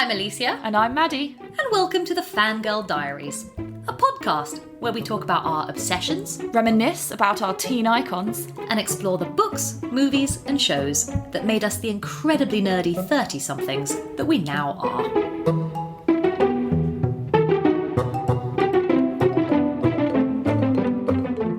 I'm Alicia. And I'm Maddie. And welcome to the Fangirl Diaries, a podcast where we talk about our obsessions, Reminisce about our teen icons, and explore the books, movies, and shows that made us the incredibly nerdy 30-somethings that we now are.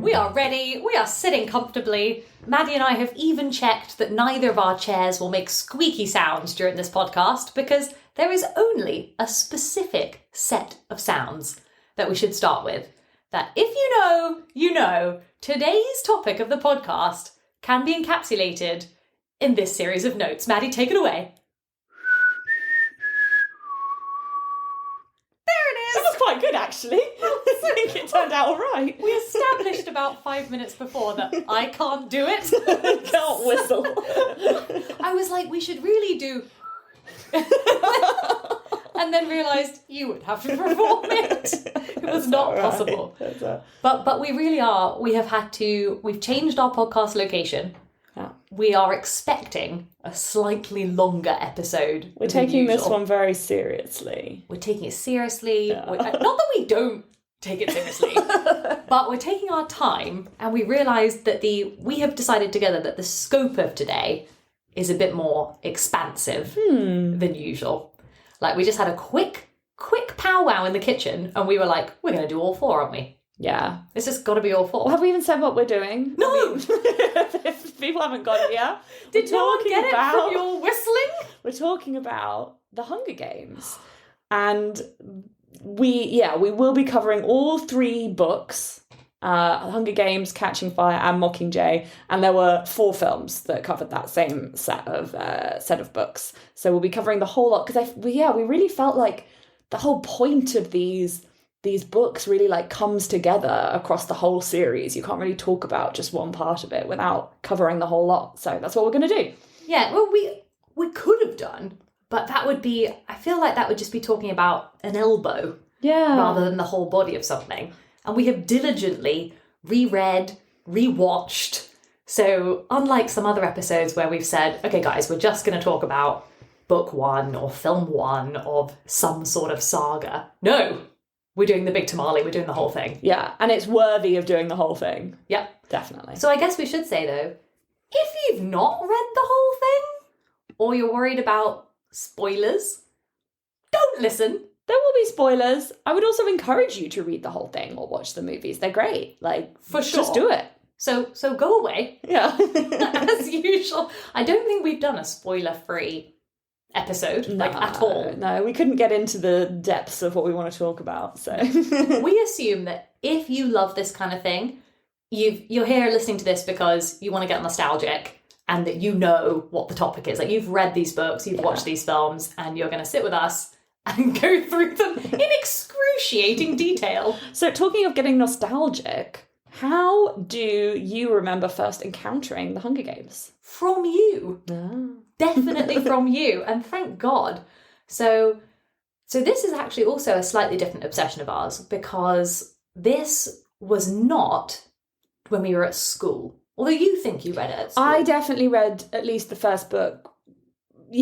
We are ready, we are sitting comfortably. Maddie and I have even checked that neither of our chairs will make squeaky sounds during this podcast because there is only a specific set of sounds that we should start with. That if you know, you know, today's topic of the podcast can be encapsulated in this series of notes. Maddie, take it away. That was quite good, actually. I think it turned out all right. We established about 5 minutes before that I can't do it. Can't whistle. I was like, we should really do... and then realised you would have to perform it. It was not possible. But we really are. We've changed our podcast location. Yeah. We are expecting a slightly longer episode. We're taking this one very seriously. We're taking it seriously. Yeah. Not that we don't take it seriously, but we're taking our time, and we realised that we have decided together that the scope of today is a bit more expansive than usual. Like, we just had a quick powwow in the kitchen, and we were like, we're going to do all four, aren't we? Yeah. It's just got to be all four. Well, have we even said what we're doing? No! If people haven't got it yet. Did no one get it from your whistling? We're talking about the Hunger Games. And we will be covering all three books. Hunger Games, Catching Fire, and Mockingjay, and there were 4 films that covered that same set of books. So we'll be covering the whole lot because we really felt like the whole point of these books really like comes together across the whole series. You can't really talk about just one part of it without covering the whole lot. So that's what we're going to do. Yeah, well, we could have done, but I feel like that would just be talking about an elbow rather than the whole body of something. And we have diligently reread, rewatched. So unlike some other episodes where we've said, okay, guys, we're just going to talk about book 1 or film 1 of some sort of saga. No, we're doing the big tamale. We're doing the whole thing. Yeah, and it's worthy of doing the whole thing. Yep. Definitely. So I guess we should say, though, if you've not read the whole thing or you're worried about spoilers, don't listen. There will be spoilers. I would also encourage you to read the whole thing or watch the movies. They're great. Like, for sure. Just do it. So go away. Yeah. As usual. I don't think we've done a spoiler-free episode, at all. No, we couldn't get into the depths of what we want to talk about, so. We assume that if you love this kind of thing, you're here listening to this because you want to get nostalgic and that you know what the topic is. Like, you've read these books, you've watched these films, and you're going to sit with us and go through them in excruciating detail. So, talking of getting nostalgic, how do you remember first encountering the Hunger Games? From you. Oh. Definitely from you. And thank God. So this is actually also a slightly different obsession of ours because this was not when we were at school. Although you think you read it at school. I definitely read at least the first book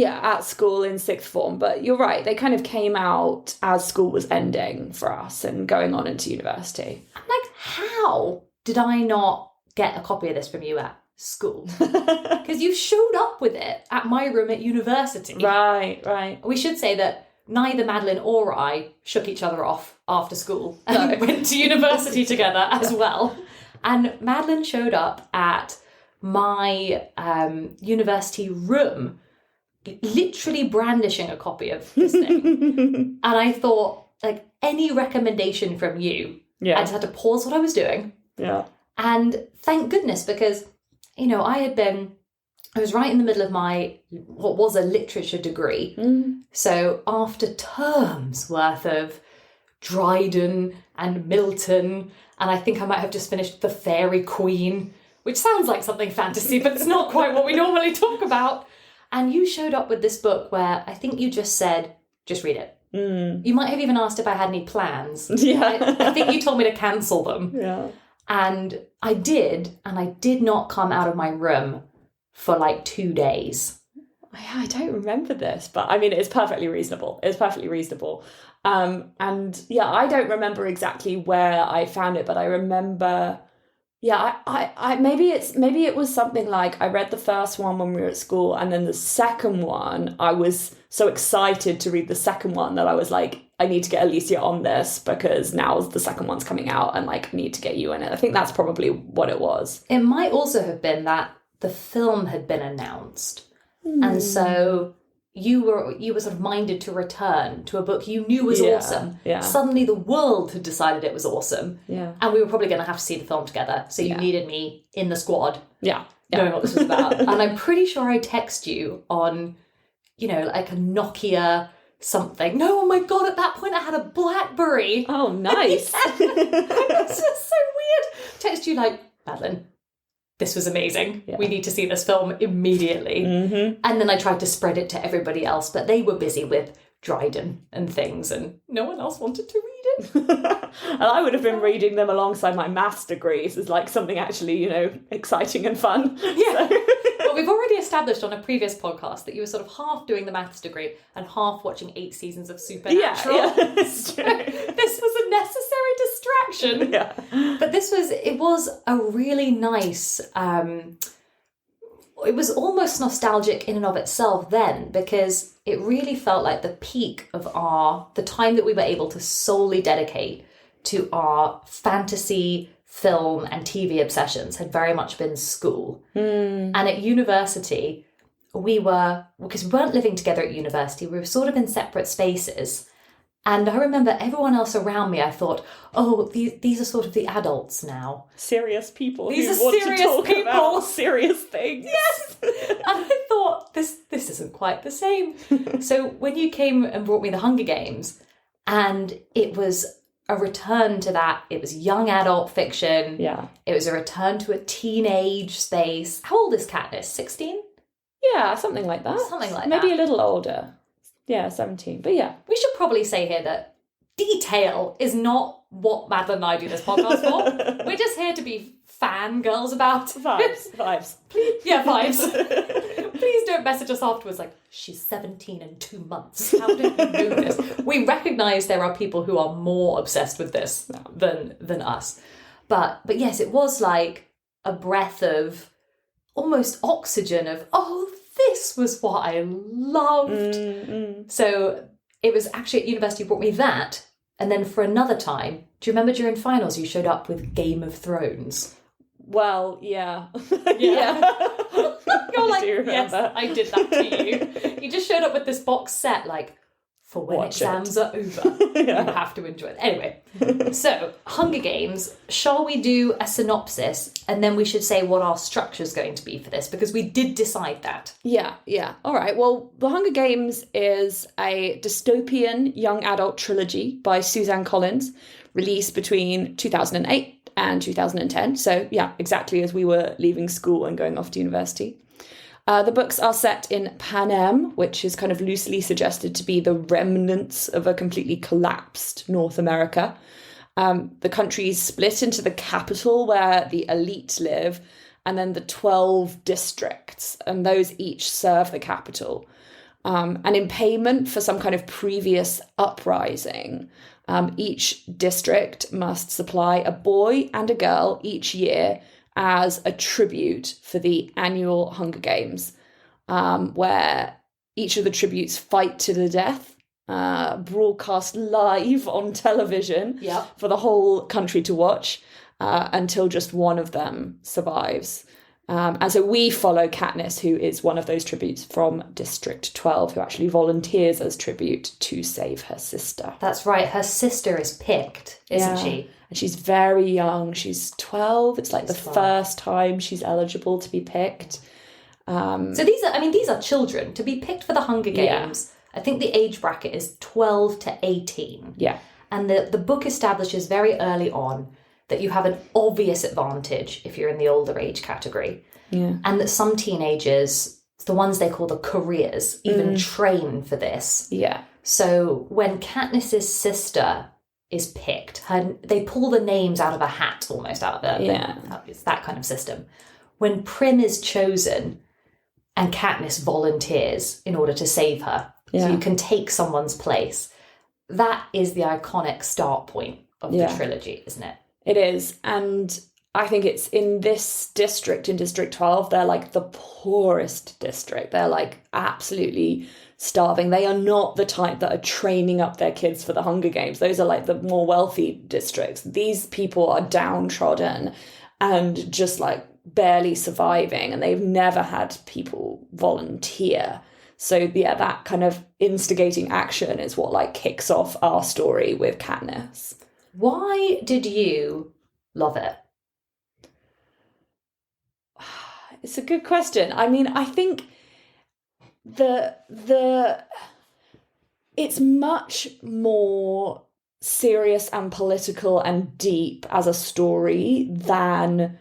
at school in 6th form, but you're right, they kind of came out as school was ending for us and going on into university. I'm like, how did I not get a copy of this from you at school? Because you showed up with it at my room at university. Right. We should say that neither Madeline or I shook each other off after school and went to university together as well. And Madeline showed up at my university room literally brandishing a copy of this thing. And I thought, like, any recommendation from you, I just had to pause what I was doing. Yeah. And thank goodness, because, I was right in the middle of what was a literature degree. So after terms worth of Dryden and Milton, and I think I might have just finished The Fairy Queen, which sounds like something fantasy, but it's not quite what we normally talk about. And you showed up with this book where I think you just said, just read it. You might have even asked if I had any plans. Yeah. I think you told me to cancel them. Yeah. And I did, and I did not come out of my room for like 2 days. I don't remember this, but I mean, it's perfectly reasonable. It's perfectly reasonable. And yeah, I don't remember exactly where I found it, but I remember, yeah, I maybe it was something like I read the first one when we were at school, and then the second one, I was so excited to read the second one that I was like, I need to get Alicia on this because now the second one's coming out and like, I need to get you in it. I think that's probably what it was. It might also have been that the film had been announced. And so you were sort of minded to return to a book you knew was awesome. Yeah. Suddenly the world had decided it was awesome. Yeah. And we were probably going to have to see the film together. So you needed me in the squad. Yeah. Knowing what this was about. And I'm pretty sure I text you on, like a Nokia something. No, oh my God, at that point I had a BlackBerry. Oh, nice. It's just so weird. Text you like, Madeline, this was amazing. Yeah. We need to see this film immediately. Mm-hmm. And then I tried to spread it to everybody else, but they were busy with Dryden and things, and no one else wanted to read it. And I would have been reading them alongside my maths degrees as like something actually, exciting and fun. Yeah. So. Well, we've already established on a previous podcast that you were sort of half doing the maths degree and half watching 8 seasons of Supernatural. Yeah, it's true. This was a necessary distraction. Yeah. But it was a really nice, it was almost nostalgic in and of itself then, because it really felt like the peak of the time that we were able to solely dedicate to our fantasy, film and TV obsessions had very much been school. And at university, because we weren't living together at university, we were sort of in separate spaces. And I remember everyone else around me, I thought, oh, these are sort of the adults now. Serious people These who are want serious to talk people. about serious things. Yes! And I thought, this isn't quite the same. So when you came and brought me the Hunger Games, and it was a return to that, it was young adult fiction. Yeah. It was a return to a teenage space. How old is Katniss? 16? Yeah, something like that. Something like Maybe that. a little older. Yeah, 17. But yeah. We should probably say here that detail is not what Madeline and I do this podcast for. We're just here to be fangirls about Vibes. Please, yeah, vibes. Please don't message us afterwards like, she's 17 and 2 months. How did you know this? We recognise there are people who are more obsessed with this than us. But yes, it was like a breath of almost oxygen of, this was what I loved. So it was actually at university you brought me that. And then for another time, do you remember during finals you showed up with Game of Thrones? Well, yeah. Yeah. You're like, yes, I did that to you. You just showed up with this box set, like, for when exams are over. You have to enjoy it. Anyway, so Hunger Games, shall we do a synopsis and then we should say what our structure is going to be for this? Because we did decide that. Yeah. All right. Well, The Hunger Games is a dystopian young adult trilogy by Suzanne Collins, released between 2008 and 2010. So yeah, exactly as we were leaving school and going off to university. The books are set in Panem, which is kind of loosely suggested to be the remnants of a completely collapsed North America. The country is split into the capital where the elite live, and then the 12 districts, and those each serve the capital. And in payment for some kind of previous uprising, each district must supply a boy and a girl each year as a tribute for the annual Hunger Games, where each of the tributes fight to the death, broadcast live on television for the whole country to watch, until just one of them survives. And so we follow Katniss, who is one of those tributes from District 12, who actually volunteers as tribute to save her sister. That's right. Her sister is picked, isn't she? And she's very young. She's 12. It's like the 12. First time she's eligible to be picked. So these are children. To be picked for the Hunger Games, I think the age bracket is 12 to 18. Yeah. And the book establishes very early on that you have an obvious advantage if you're in the older age category. Yeah. And that some teenagers, the ones they call the careers, even train for this. Yeah. So when Katniss's sister is picked, they pull the names out of a hat, almost out of it. Yeah. It's that kind of system. When Prim is chosen, and Katniss volunteers in order to save her. Yeah. So you can take someone's place. That is the iconic start point of the trilogy, isn't it? It is. And I think it's in this district, in District 12, they're like the poorest district. They're like absolutely starving. They are not the type that are training up their kids for the Hunger Games. Those are like the more wealthy districts. These people are downtrodden and just like barely surviving, and they've never had people volunteer. So yeah, that kind of instigating action is what like kicks off our story with Katniss. Why did you love it? It's a good question. I mean, I think it's much more serious and political and deep as a story than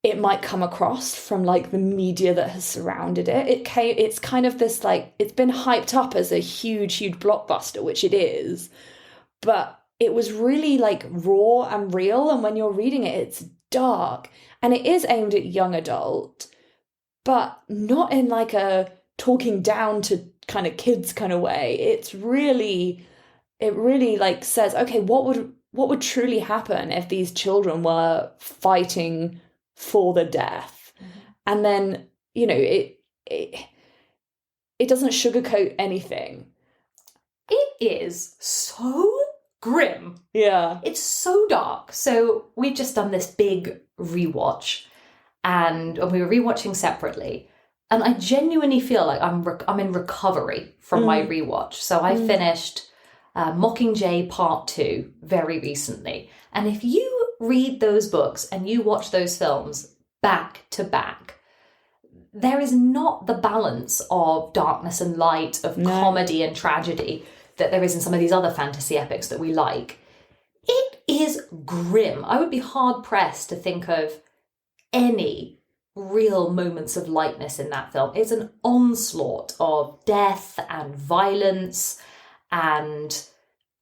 it might come across from like the media that has surrounded it. It's kind of this like, it's been hyped up as a huge blockbuster, which it is, but it was really like raw and real. And when you're reading it, it's dark, and it is aimed at young adult, but not in like a talking down to kind of kids kind of way. It really like says, okay, what would truly happen if these children were fighting for the death? Mm-hmm. And then, you know, it doesn't sugarcoat anything. It is so grim. Yeah. It's so dark. So we've just done this big rewatch, and we were rewatching separately, and I genuinely feel like I'm in recovery from my rewatch. So I finished Mockingjay Part 2 very recently, and if you read those books and you watch those films back to back, there is not the balance of darkness and light, of comedy and tragedy that there is in some of these other fantasy epics that we like. It is grim. I would be hard-pressed to think of any real moments of lightness in that film. It's an onslaught of death and violence, and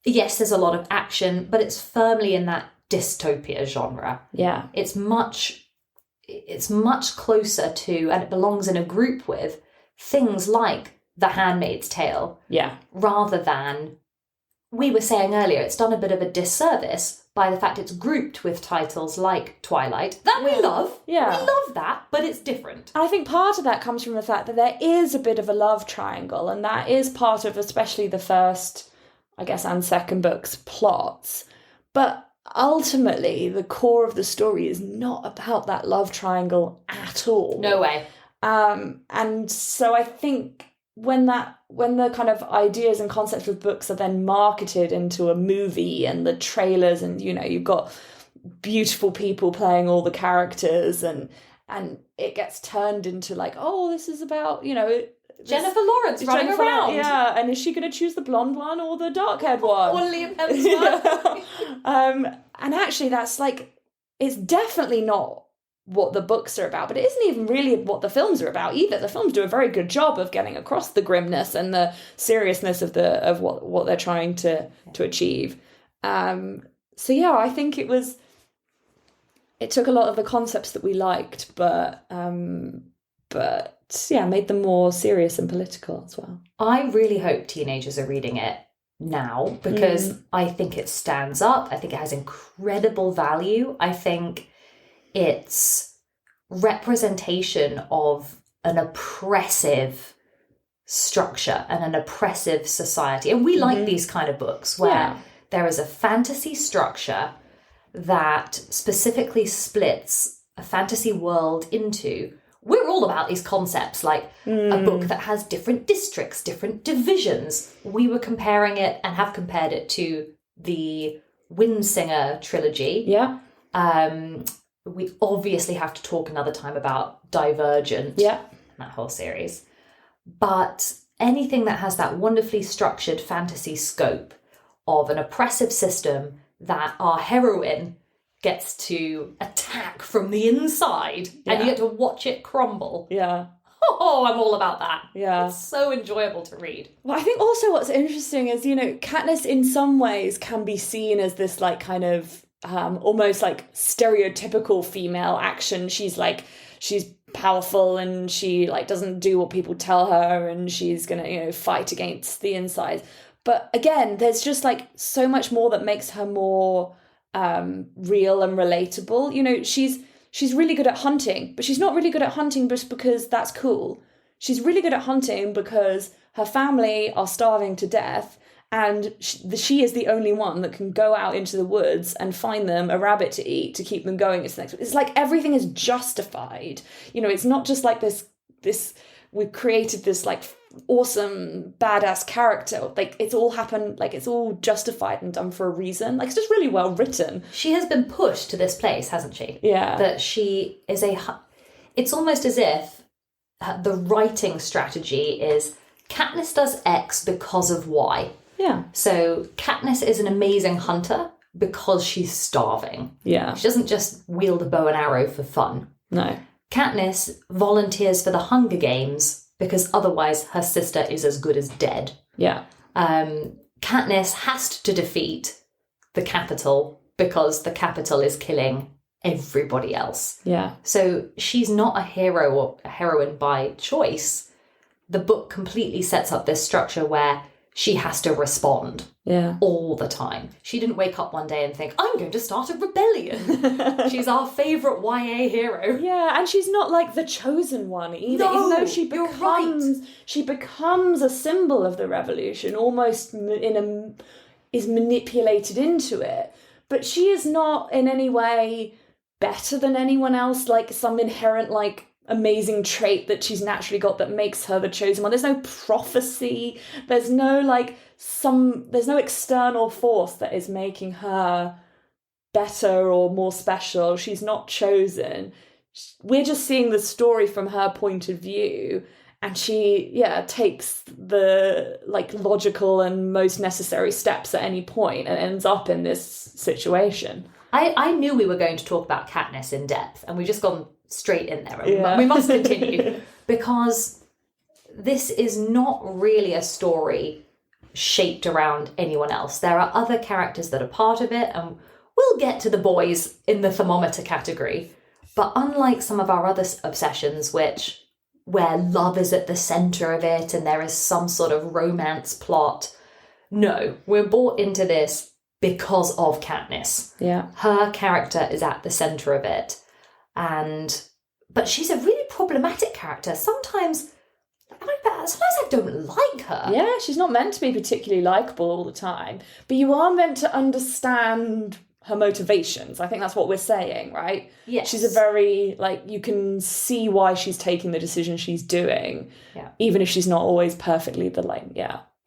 yes, there's a lot of action, but it's firmly in that dystopia genre. Yeah. It's much closer to, and it belongs in a group with, things like The Handmaid's Tale. Yeah. Rather than, we were saying earlier, it's done a bit of a disservice by the fact it's grouped with titles like Twilight. That we love. Yeah. We love that, but it's different. And I think part of that comes from the fact that there is a bit of a love triangle, and that is part of especially the first, I guess, and second book's plots. But ultimately, the core of the story is not about that love triangle at all. No way. And so I think when the kind of ideas and concepts of books are then marketed into a movie, and the trailers, and you know, you've got beautiful people playing all the characters, and it gets turned into like, oh, this is about, you know, Jennifer Lawrence running around. Yeah, and is she going to choose the blonde one or the dark-haired one? Or Liam Hemsworth. And actually that's like, it's definitely not what the books are about, but it isn't even really what the films are about either. The films do a very good job of getting across the grimness and the seriousness of what they're trying to achieve. So yeah, I think it took a lot of the concepts that we liked, but yeah, made them more serious and political as well. I really hope teenagers are reading it now, because I think it stands up. I think it has incredible value. I think it's representation of an oppressive structure and an oppressive society. And we like these kind of books where there is a fantasy structure that specifically splits a fantasy world into, we're all about these concepts, like a book that has different districts, different divisions. We were comparing it and have compared it to the Windsinger trilogy. Yeah. We obviously have to talk another time about Divergent. Yeah. That whole series. But anything that has that wonderfully structured fantasy scope of an oppressive system that our heroine gets to attack from the inside, and you get to watch it crumble. Yeah. Oh, I'm all about that. Yeah. It's so enjoyable to read. Well, I think also what's interesting is, you know, Katniss in some ways can be seen as this like kind of almost like stereotypical female action. She's powerful and she like doesn't do what people tell her and she's gonna, you know, fight against the insides. But again, there's just like so much more that makes her more real and relatable. You know, she's really good at hunting, but she's not really good at hunting just because that's cool. She's really good at hunting because her family are starving to death, and she is the only one that can go out into the woods and find them a rabbit to eat to keep them going. It's like everything is justified. You know, it's not just like this we've created this like awesome badass character. Like it's all happened, like it's all justified and done for a reason. Like it's just really well written. She has been pushed to this place, hasn't she? Yeah. That she is it's almost as if the writing strategy is Katniss does X because of Y. Yeah. So Katniss is an amazing hunter because she's starving. Yeah. She doesn't just wield a bow and arrow for fun. No. Katniss volunteers for the Hunger Games because otherwise her sister is as good as dead. Yeah. Katniss has to defeat the Capitol because the Capitol is killing everybody else. Yeah. So she's not a hero or a heroine by choice. The book completely sets up this structure where she has to respond all the time. She didn't wake up one day and think, I'm going to start a rebellion. She's our favourite YA hero. Yeah, and she's not like the chosen one either. No, even though she becomes a symbol of the revolution, almost is manipulated into it. But she is not in any way better than anyone else, like some inherent like amazing trait that she's naturally got that makes her the chosen one. There's no prophecy. There's no there's no external force that is making her better or more special. She's not chosen. We're just seeing the story from her point of view, and she takes the like logical and most necessary steps at any point and ends up in this situation. I knew we were going to talk about Katniss in depth, and we've just gone straight in there. Yeah. We must continue because this is not really a story shaped around anyone else. There are other characters that are part of it, and we'll get to the boys in the thermometer category. But unlike some of our other obsessions, where love is at the centre of it and there is some sort of romance plot, no, we're brought into this because of Katniss. Yeah. Her character is at the centre of it. But she's a really problematic character. Sometimes I don't like her. Yeah, she's not meant to be particularly likeable all the time. But you are meant to understand her motivations. I think that's what we're saying, right? Yes. She's a very, you can see why she's taking the decision she's doing. Yeah. Even if she's not always perfectly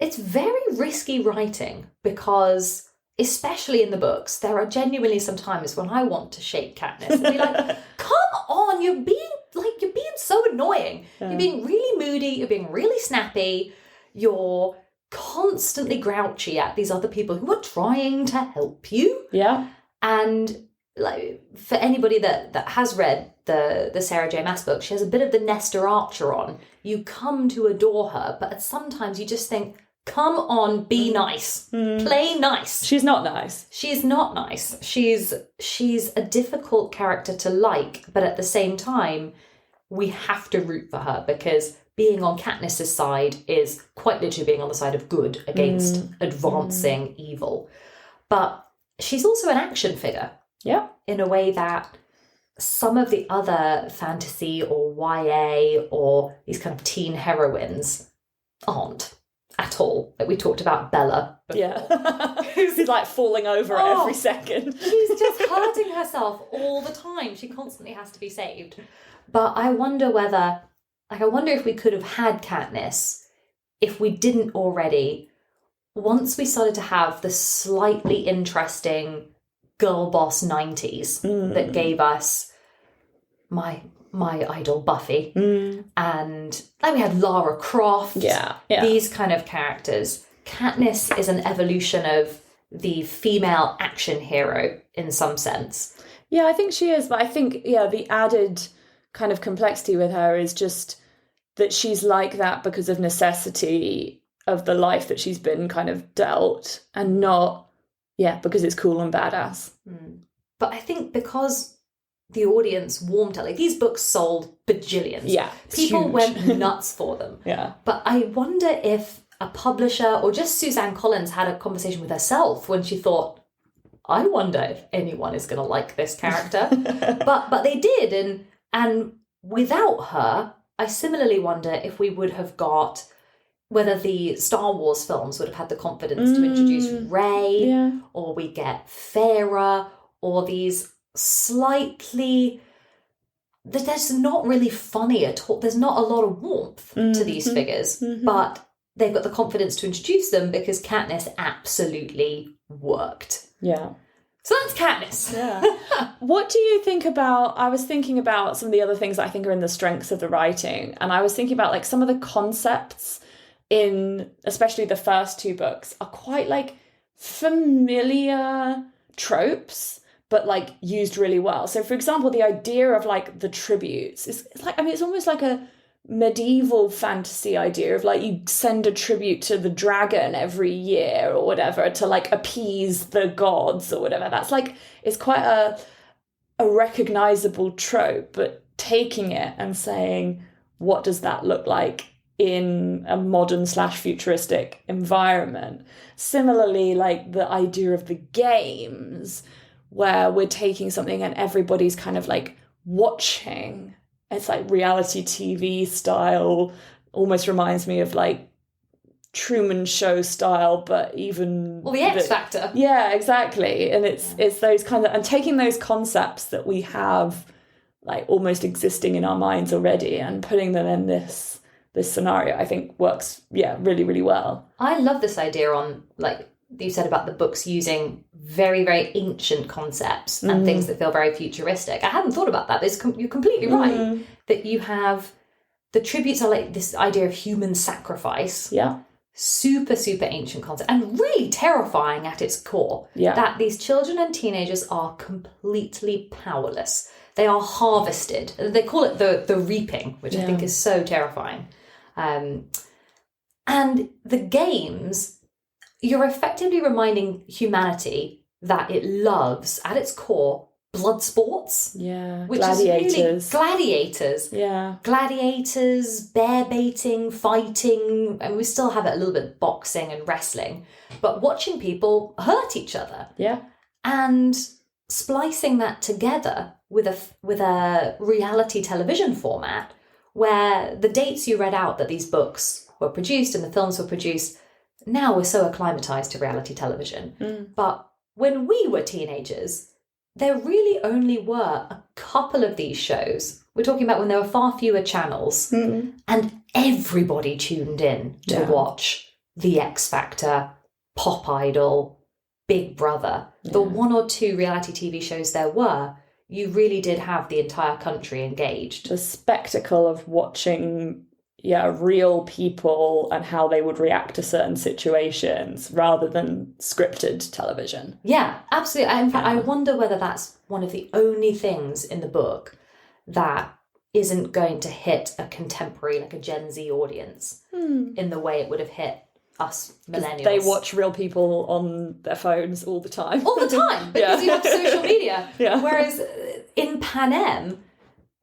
It's very risky writing because, especially in the books, there are genuinely some times when I want to shake Katniss and be like, come on, you're being so annoying. Yeah. You're being really moody, you're being really snappy, you're constantly grouchy at these other people who are trying to help you. Yeah. And for anybody that has read the Sarah J. Maas book, she has a bit of the Nesta Archer on. You come to adore her, but sometimes you just think, come on, be nice. Play nice. She's not nice. She's not nice. She's a difficult character to like, but at the same time, we have to root for her because being on Katniss's side is quite literally being on the side of good against advancing evil. But she's also an action figure. Yeah. In a way that some of the other fantasy or YA or these kind of teen heroines aren't at all. Like we talked about Bella before. Yeah. Who's falling over at every second. She's just hurting herself all the time. She constantly has to be saved. But I wonder if we could have had Katniss if we didn't already, once we started to have the slightly interesting girl boss 90s that gave us my idol Buffy and we had Lara Croft, these kind of characters. Katniss is an evolution of the female action hero in some sense. Yeah, I think she is, but I think the added kind of complexity with her is just that she's like that because of necessity of the life that she's been kind of dealt, and not because it's cool and badass. But I think because the audience warmed to. Like, these books sold bajillions. Yeah. People huge. went nuts for them. Yeah. But I wonder if a publisher or just Suzanne Collins had a conversation with herself when she thought, I wonder if anyone is going to like this character. but they did. And without her, I similarly wonder if we would have got, whether the Star Wars films would have had the confidence to introduce Rey, or we get Feyre, or these slightly... There's not really funny at all. There's not a lot of warmth to these figures, but they've got the confidence to introduce them because Katniss absolutely worked. Yeah. So that's Katniss. Yeah. What do you think about... I was thinking about some of the other things that I think are in the strengths of the writing, and I was thinking about like some of the concepts in especially the first two books are quite like familiar tropes, but like used really well. So for example, the idea of like the tributes is like, I mean, it's almost like a medieval fantasy idea of like you send a tribute to the dragon every year or whatever to like appease the gods or whatever. That's like, it's quite a recognizable trope, but taking it and saying, what does that look like in a modern / futuristic environment? Similarly, like the idea of the games, where we're taking something and everybody's kind of like watching. It's like reality TV style, almost reminds me of like Truman Show style, but even... Well, the X Factor. Yeah, exactly. And it's those kind of... And taking those concepts that we have like almost existing in our minds already and putting them in this scenario, I think works, really, really well. I love this idea on, like you said about the books using very, very ancient concepts and things that feel very futuristic. I hadn't thought about that. You're completely right. That you have, the tributes are like this idea of human sacrifice. Yeah. Super, super ancient concept and really terrifying at its core. Yeah. That these children and teenagers are completely powerless. They are harvested. They call it the reaping, which I think is so terrifying. And the games, you're effectively reminding humanity that it loves, at its core, blood sports. Yeah, which gladiators. Is really gladiators. Yeah. Gladiators, bear baiting, fighting, and we still have it a little bit of boxing and wrestling, but watching people hurt each other. Yeah. And splicing that together with a reality television format where the dates you read out that these books were produced and the films were produced, now we're so acclimatized to reality television. But when we were teenagers, there really only were a couple of these shows. We're talking about when there were far fewer channels and everybody tuned in to watch The X Factor, Pop Idol, Big Brother. The one or two reality TV shows there were, you really did have the entire country engaged. The spectacle of watching real people and how they would react to certain situations rather than scripted television. Yeah, absolutely. In fact, I wonder whether that's one of the only things in the book that isn't going to hit a contemporary, like a Gen Z audience in the way it would have hit us millennials. They watch real people on their phones all the time. All the time, because you have social media. Yeah. Whereas in Panem,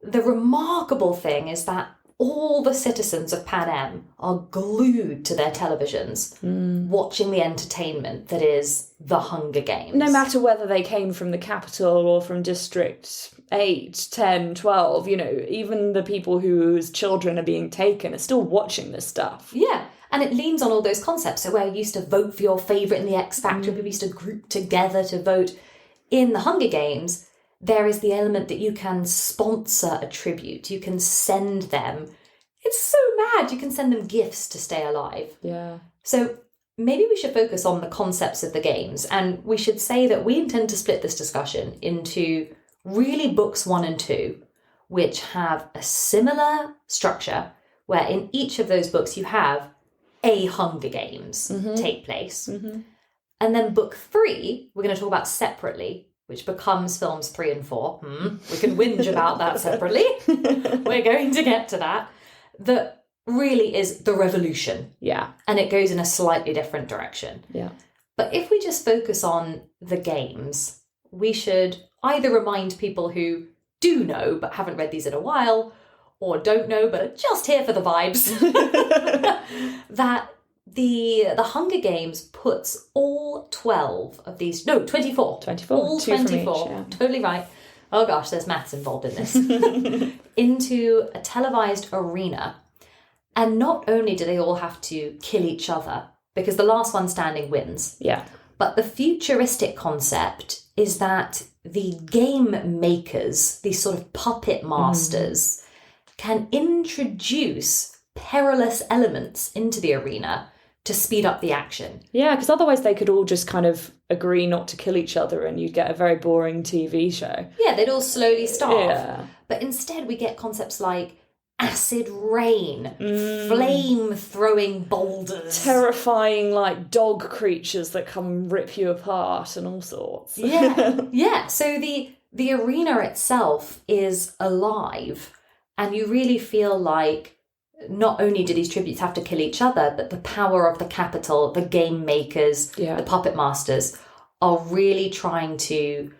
the remarkable thing is that all the citizens of Panem are glued to their televisions, watching the entertainment that is the Hunger Games. No matter whether they came from the capital or from District 8, 10, 12, even the people whose children are being taken are still watching this stuff. Yeah, and it leans on all those concepts. So where you used to vote for your favourite in the X Factor, people used to group together to vote. In the Hunger Games, there is the element that you can sponsor a tribute. You can send them. It's so mad. You can send them gifts to stay alive. Yeah. So maybe we should focus on the concepts of the games. And we should say that we intend to split this discussion into really books 1 and 2, which have a similar structure, where in each of those books you have a Hunger Games take place. And then book 3, we're going to talk about separately, which becomes films 3 and 4. We can whinge about that separately. We're going to get to that. That really is the revolution. Yeah. And it goes in a slightly different direction. Yeah. But if we just focus on the games, we should either remind people who do know but haven't read these in a while, or don't know but are just here for the vibes, that the Hunger Games puts all 12 of these, no, 24. 24. All 24. Each, yeah. Totally right. Oh gosh, there's maths involved in this. Into a televised arena. And not only do they all have to kill each other, because the last one standing wins. Yeah. But the futuristic concept is that the game makers, these sort of puppet masters, can introduce perilous elements into the arena to speed up the action. Yeah, because otherwise they could all just kind of agree not to kill each other and you'd get a very boring TV show. Yeah, they'd all slowly starve. Yeah. But instead we get concepts like acid rain, flame-throwing boulders. Terrifying, like, dog creatures that come and rip you apart and all sorts. Yeah. So the arena itself is alive, and you really feel like not only do these tributes have to kill each other, but the power of the capital, the game makers, the puppet masters are really trying to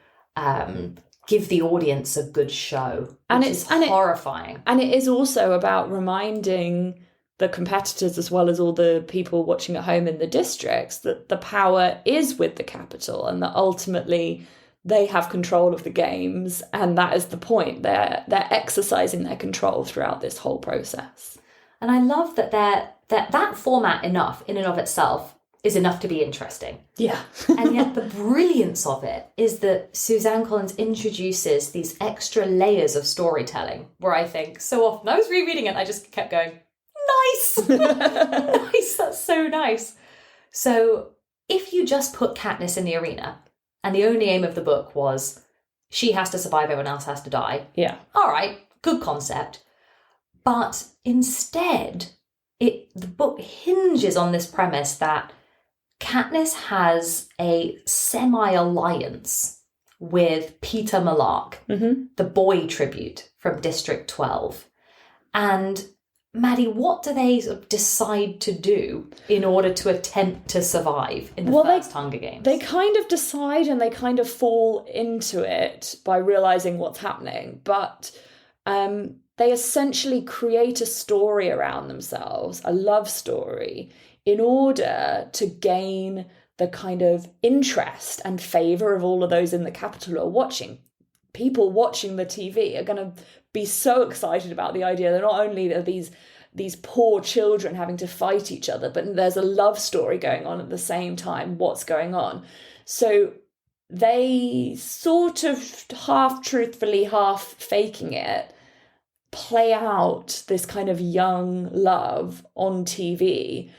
give the audience a good show. And it's horrifying. And it is also about reminding the competitors, as well as all the people watching at home in the districts, that the power is with the capital and that ultimately they have control of the games, and that is the point. They're exercising their control throughout this whole process. And I love that that format in and of itself is enough to be interesting. Yeah. And yet the brilliance of it is that Suzanne Collins introduces these extra layers of storytelling, where I think so often, I was rereading it and I just kept going, nice! Nice, that's so nice. So if you just put Katniss in the arena, and the only aim of the book was she has to survive, everyone else has to die. Yeah. All right, good concept. But instead, the book hinges on this premise that Katniss has a semi-alliance with Peter Malark, the boy tribute from District 12. And Maddie, what do they sort of decide to do in order to attempt to survive in the first Hunger Games? They kind of decide and they kind of fall into it by realising what's happening. But they essentially create a story around themselves, a love story, in order to gain the kind of interest and favour of all of those in the capital who are watching. People watching the TV are going to be so excited about the idea that not only are these poor children having to fight each other, but there's a love story going on at the same time. What's going on? So they sort of half truthfully, half faking it, play out this kind of young love on TV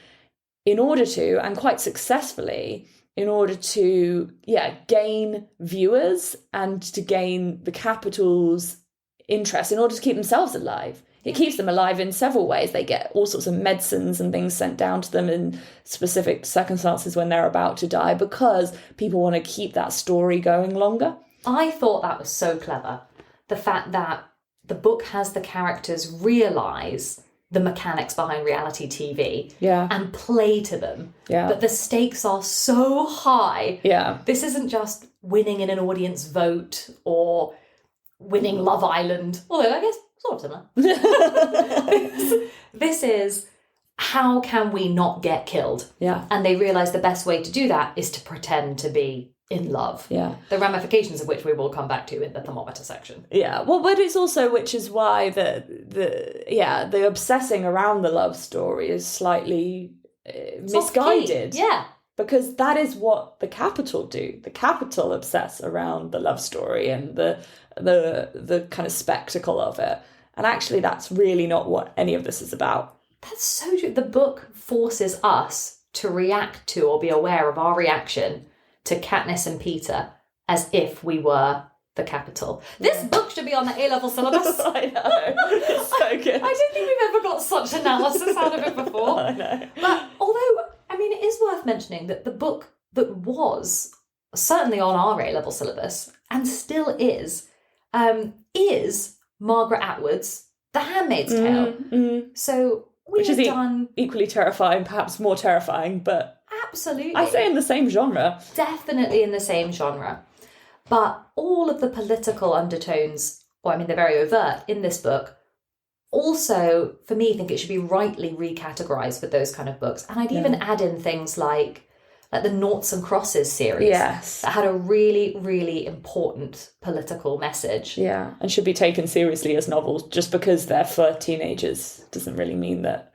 in order to, and quite successfully, in order to, gain viewers and to gain the capital's interest in order to keep themselves alive. It keeps them alive in several ways. They get all sorts of medicines and things sent down to them in specific circumstances when they're about to die, because people want to keep that story going longer. I thought that was so clever. The fact that the book has the characters realise the mechanics behind reality TV and play to them. Yeah. But the stakes are so high. Yeah. This isn't just winning in an audience vote or winning Love Island, although I guess sort of similar. This is, how can we not get killed? Yeah. And they realise the best way to do that is to pretend to be in love. Yeah. The ramifications of which we will come back to in the thermometer section. Yeah. Well, but it's also, which is why the obsessing around the love story is slightly misguided. Yeah. Because that is what the capital do. The capital obsess around the love story and the kind of spectacle of it. And actually, that's really not what any of this is about. That's so true. The book forces us to react to or be aware of our reaction to Katniss and Peter as if we were the capital. This book should be on the A-level syllabus. I know. It's so good. I don't think we've ever got such analysis out of it before. I know. But although, I mean, it is worth mentioning that the book that was certainly on our A-level syllabus and still is Margaret Atwood's The Handmaid's Tale. So which is equally terrifying, perhaps more terrifying, but absolutely, I say in the same genre. Definitely in the same genre. But all of the political undertones they're very overt in this book, also, for me, think it should be rightly recategorized with those kind of books. And I'd even add in things like the Noughts and Crosses series. Yes. That had a really, really important political message. Yeah, and should be taken seriously as novels. Just because they're for teenagers doesn't really mean that,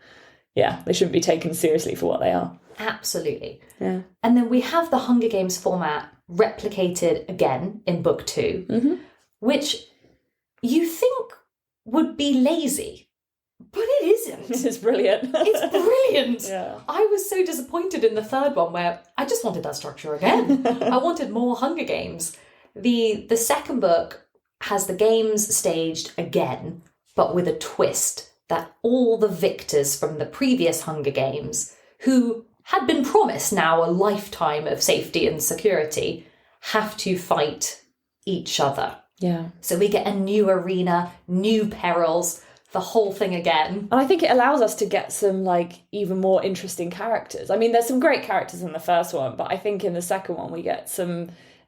they shouldn't be taken seriously for what they are. Absolutely. Yeah. And then we have the Hunger Games format replicated again in book 2, which you think would be lazy. But it isn't. It's brilliant. It's brilliant. Yeah. I was so disappointed in the third one where I just wanted that structure again. I wanted more Hunger Games. The second book has the games staged again, but with a twist that all the victors from the previous Hunger Games, who had been promised now a lifetime of safety and security, have to fight each other. Yeah. So we get a new arena, new perils, the whole thing again. And I think it allows us to get some, even more interesting characters. I mean, there's some great characters in the first one, but I think in the second one we get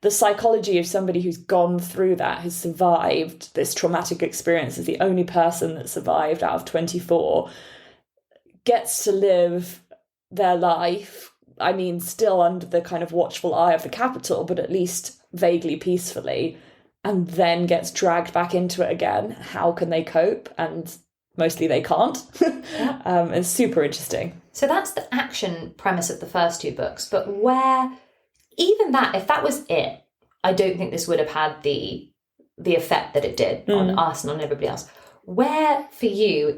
the psychology of somebody who's gone through that, who's survived this traumatic experience, is the only person that survived out of 24, gets to live their life, still under the kind of watchful eye of the Capitol, but at least vaguely peacefully, and then gets dragged back into it again. How can they cope? And mostly they can't. It's super interesting. So that's the action premise of the first 2 books. But even that, if that was it, I don't think this would have had the effect that it did on us and on everybody else. Where, for you,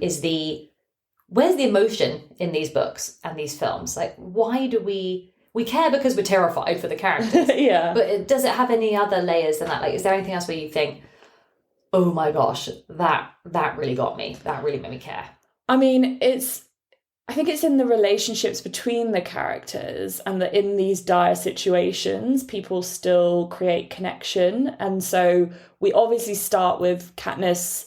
where's the emotion in these books and these films? Why do we care because we're terrified for the characters? Yeah. But does it have any other layers than that? Is there anything else where you think, oh my gosh, that really got me. That really made me care? I think it's in the relationships between the characters, and that in these dire situations, people still create connection. And so we obviously start with Katniss,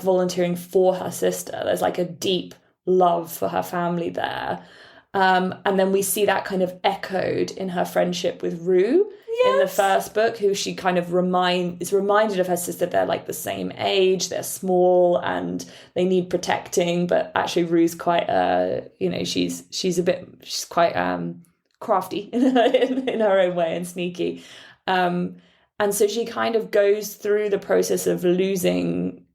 volunteering for her sister. There's a deep love for her family there. And then we see that kind of echoed in her friendship with Rue in the first book, who she kind of is reminded of her sister. They're the same age, they're small, and they need protecting. But actually, Rue's quite, she's quite crafty in her own way and sneaky. And so she kind of goes through the process of losing,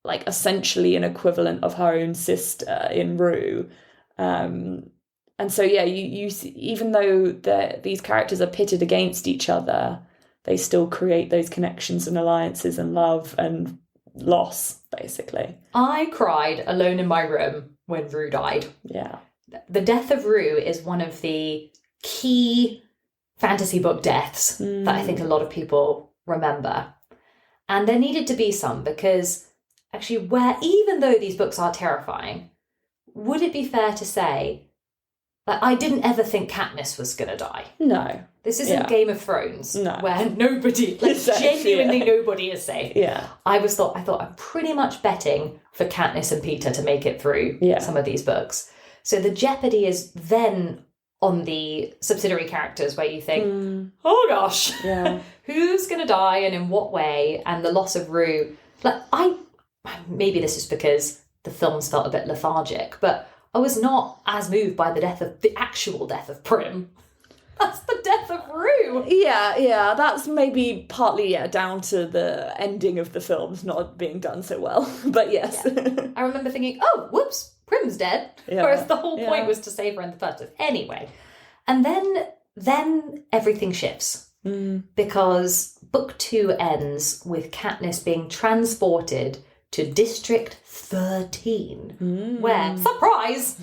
essentially an equivalent of her own sister in Rue. And so, you see, even though these characters are pitted against each other, they still create those connections and alliances and love and loss, basically. I cried alone in my room when Rue died. Yeah. The death of Rue is one of the key fantasy book deaths that I think a lot of people remember. And there needed to be some, because actually, even though these books are terrifying, would it be fair to say I didn't ever think Katniss was going to die? No. This isn't Game of Thrones, where nobody, genuinely nobody is safe. Yeah. I thought I'm pretty much betting for Katniss and Peter to make it through some of these books. So the jeopardy is then on the subsidiary characters, where you think, oh gosh, who's going to die and in what way? And the loss of Rue. Maybe this is because the films felt a bit lethargic, but I was not as moved by the actual death of Prim. That's the death of Rue. Yeah, that's maybe partly down to the ending of the films not being done so well. But yes. Yeah. I remember thinking, oh, whoops, Prim's dead. Yeah. Whereas the whole point was to save her in the first one. Anyway. And then everything shifts. Because book 2 ends with Katniss being transported to District 13, where, surprise,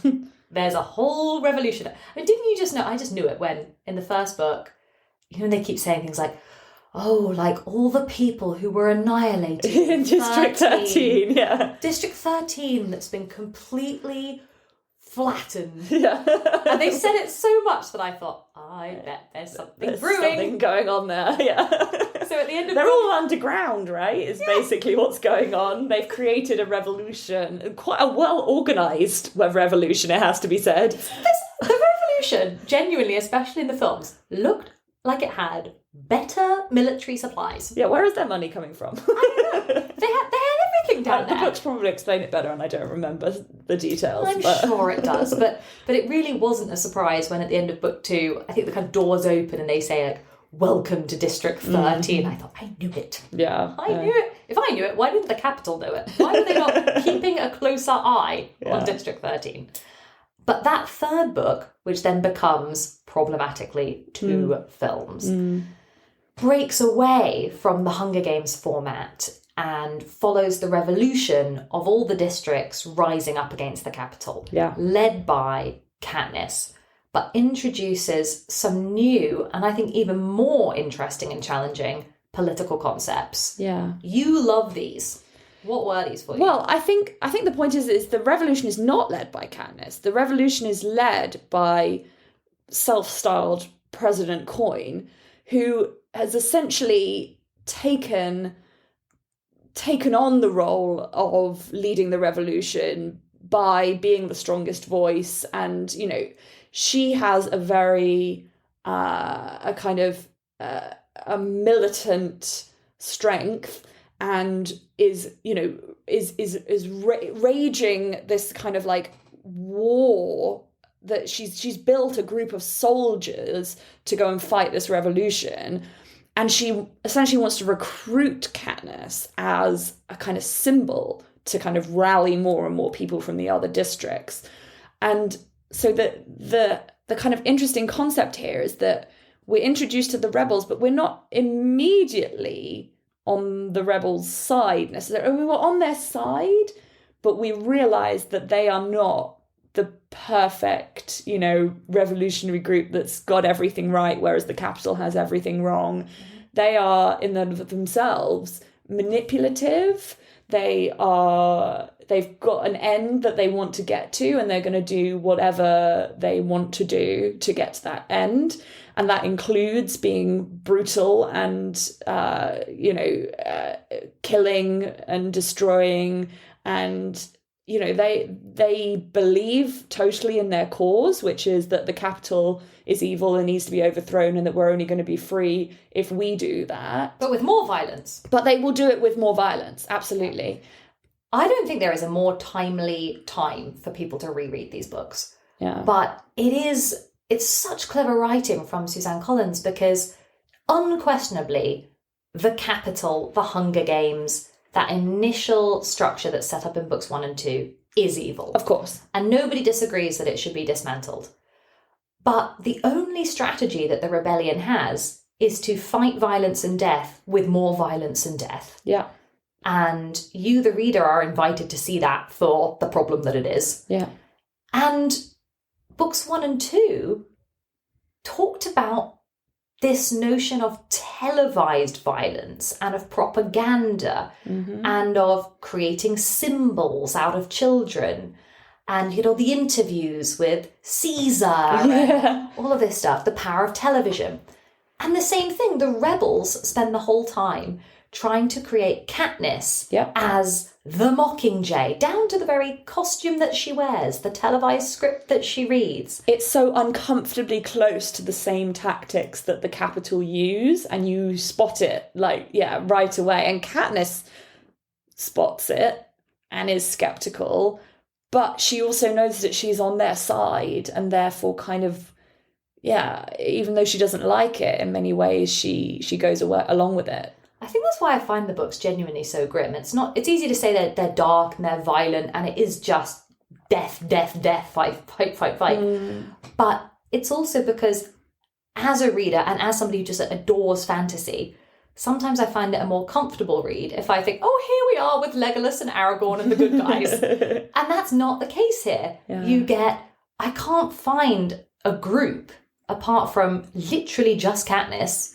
there's a whole revolution. Didn't you just know? I just knew it when, in the first book, they keep saying things like, oh, all the people who were annihilated in District 13, yeah. District 13 that's been completely flattened. Yeah. And they said it so much that I thought, I bet there's something brewing. Something going on there, yeah. So at the end of they're all underground, right? Is basically what's going on. They've created a revolution, quite a well-organised revolution, it has to be said. The revolution, genuinely, especially in the films, looked like it had better military supplies. Yeah, where is their money coming from? I don't know. They had everything down The there. books probably explain it better, and I don't remember the details. I'm sure it does, but it really wasn't a surprise when at the end of book 2, I think the kind of doors open and they say, like, welcome to District 13. I thought, I knew it. Yeah. I knew it. If I knew it, why didn't the Capitol know it? Why were they not keeping a closer eye on District 13? But that third book, which then becomes, problematically, 2 films, breaks away from the Hunger Games format and follows the revolution of all the districts rising up against the Capitol, led by Katniss, but introduces some new, and I think even more interesting and challenging, political concepts. Yeah. You love these. What were these for you? Well, I think the point is the revolution is not led by Katniss. The revolution is led by self-styled President Coin, who has essentially taken on the role of leading the revolution by being the strongest voice. And, you know, she has a very a kind of a militant strength, and is raging this kind of like war, that she's built a group of soldiers to go and fight this revolution. And she essentially wants to recruit Katniss as a kind of symbol to kind of rally more and more people from the other districts. And so the kind of interesting concept here is that we're introduced to the rebels, but we're not immediately on the rebels' side necessarily. We were on their side, but we realised that they are not the perfect, you know, revolutionary group that's got everything right, whereas the Capitol has everything wrong. They are, in and of themselves, manipulative. They've got an end that they want to get to, and they're going to do whatever they want to do to get to that end. And that includes being brutal and, killing and destroying. And, you know, they believe totally in their cause, which is that the Capitol is evil and needs to be overthrown, and that we're only going to be free if we do that. But with more violence. But they will do it with more violence, absolutely. I don't think there is a more timely time for people to reread these books. Yeah. But it's such clever writing from Suzanne Collins, because unquestionably the Capitol, the Hunger Games, that initial structure that's set up in books 1 and 2 is evil. Of course. And nobody disagrees that it should be dismantled. But the only strategy that the rebellion has is to fight violence and death with more violence and death. Yeah. And you, the reader, are invited to see that for the problem that it is. Yeah. And books 1 and 2 talked about this notion of televised violence and of propaganda and of creating symbols out of children, and, you know, the interviews with Caesar and all of this stuff, the power of television. And the same thing, the rebels spend the whole time trying to create Katniss as the Mockingjay, down to the very costume that she wears, the televised script that she reads. It's so uncomfortably close to the same tactics that the Capitol use, and you spot it, right away. And Katniss spots it and is sceptical, but she also knows that she's on their side, and therefore kind of, even though she doesn't like it, in many ways she goes along with it. I think that's why I find the books genuinely so grim. It's easy to say that they're dark and they're violent, and it is just death, fight. But it's also because, as a reader and as somebody who just adores fantasy, sometimes I find it a more comfortable read if I think, oh, here we are with Legolas and Aragorn and the good guys. And that's not the case here. Yeah. I can't find a group, apart from literally just Katniss,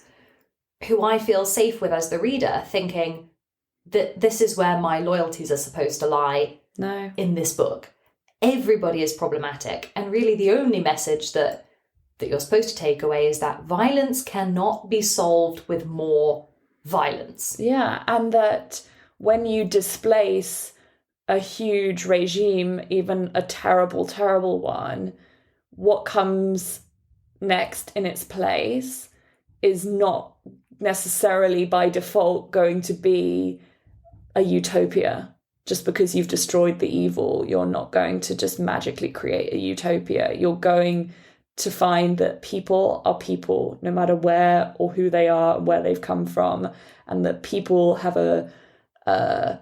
who I feel safe with as the reader, thinking that this is where my loyalties are supposed to lie in this book. Everybody is problematic. And really the only message that you're supposed to take away is that violence cannot be solved with more violence. Yeah, and that when you displace a huge regime, even a terrible, terrible one, what comes next in its place is not necessarily by default going to be a utopia. Just because you've destroyed the evil, you're not going to just magically create a utopia. You're going to find that people are people, no matter where or who they are, where they've come from, and that people have a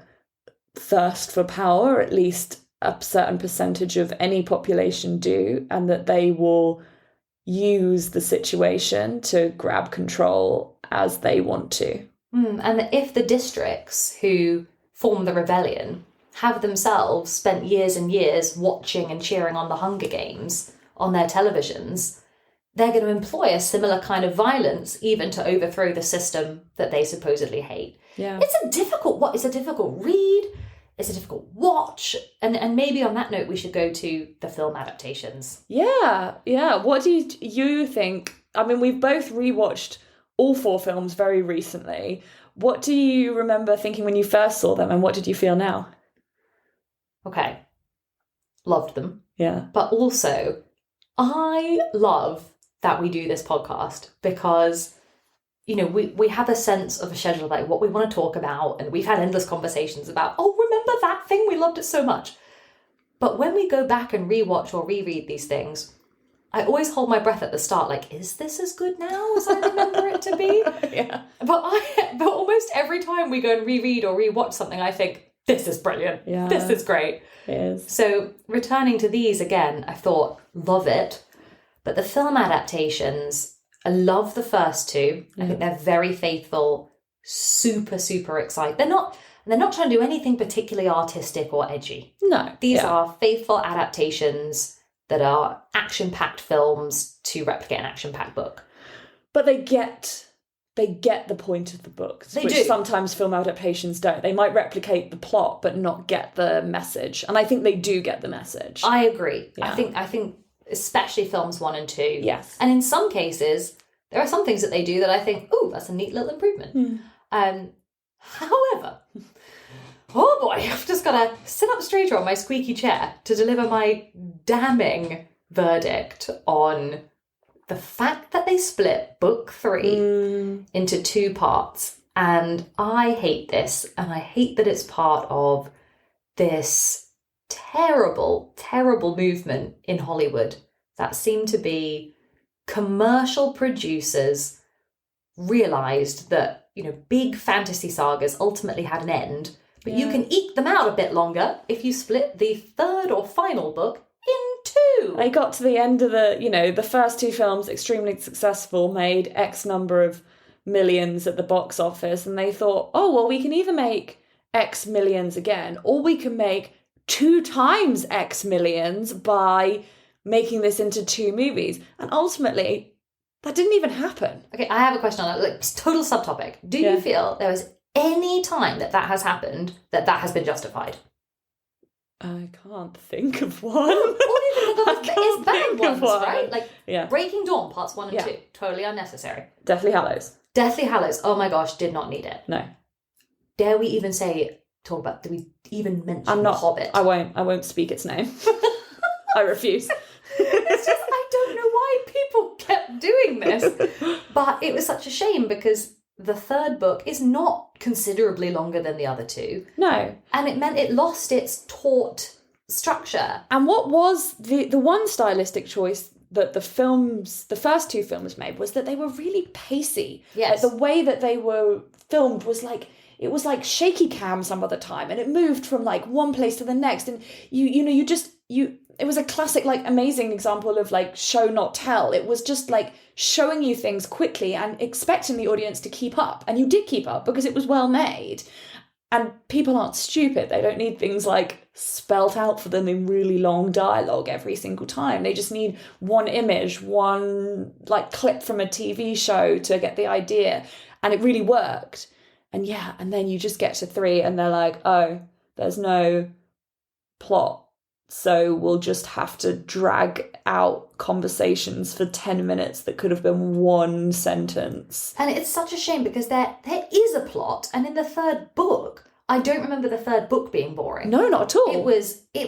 thirst for power, at least a certain percentage of any population do, and that they will use the situation to grab control as they want to. And that if the districts who form the rebellion have themselves spent years and years watching and cheering on the Hunger Games on their televisions, they're going to employ a similar kind of violence even to overthrow the system that they supposedly hate. Yeah. It's a difficult read, it's a difficult watch, and maybe on that note we should go to the film adaptations. Yeah. What do you think? I mean, we've both rewatched all 4 films very recently. What do you remember thinking when you first saw them, and what did you feel now? Okay. Loved them. Yeah. But also, I love that we do this podcast because, you know, we have a sense of a schedule of like what we want to talk about, and we've had endless conversations about, oh, remember that thing? We loved it so much. But when we go back and rewatch or reread these things, I always hold my breath at the start, like, is this as good now as I remember it to be? Yeah. But almost every time we go and reread or rewatch something, I think, this is brilliant. Yeah. This is great. It is. So returning to these again, I thought, love it. But the film adaptations, I love the first 2. I think they're very faithful, super, super exciting. They're not trying to do anything particularly artistic or edgy. No. These are faithful adaptations that are action-packed films to replicate an action-packed book. But they get the point of the book, which do. Sometimes film adaptations don't. They might replicate the plot but not get the message. And I think they do get the message. I agree. Yeah. I think especially films 1 and 2. Yes. And in some cases, there are some things that they do that I think, ooh, that's a neat little improvement. However, oh boy, I've just got to sit up straighter on my squeaky chair to deliver my damning verdict on the fact that they split book 3 into 2 parts. And I hate this, and I hate that it's part of this terrible, terrible movement in Hollywood that seemed to be commercial producers realised that, you know, big fantasy sagas ultimately had an end, but you can eke them out a bit longer if you split the 3rd or final book in 2. They got to the end of the first 2 films, extremely successful, made X number of millions at the box office, and they thought, oh, well, we can either make X millions again, or we can make 2 times X millions by making this into 2 movies. And ultimately, that didn't even happen. Okay, I have a question on that, like, total subtopic. Do you feel there was any time that has happened that has been justified? I can't think of one. All you can think of is bad ones, right? Like Breaking Dawn, parts 1 and 2. Totally unnecessary. Deathly Hallows. Deathly Hallows, oh my gosh, did not need it. No. Dare we even do we even mention The Hobbit? I won't speak its name. I refuse. It's just, I don't know why people kept doing this. But it was such a shame because the 3rd book is not considerably longer than the other 2. No. And it meant it lost its taut structure. And what was the one stylistic choice that the first 2 films made was that they were really pacey. Yes. Like the way that they were filmed was like, it was like shaky cam some of the time, and it moved from like one place to the next, and it was a classic, like, amazing example of like show not tell. It was just like showing you things quickly and expecting the audience to keep up, and you did keep up because it was well made. And people aren't stupid. They don't need things like spelt out for them in really long dialogue every single time. They just need one image, one like clip from a TV show to get the idea. And it really worked. And and then you just get to 3 and they're like, oh, there's no plot. So we'll just have to drag out conversations for 10 minutes that could have been 1 sentence. And it's such a shame because there is a plot, and in the 3rd book, I don't remember the 3rd book being boring. No, not at all. It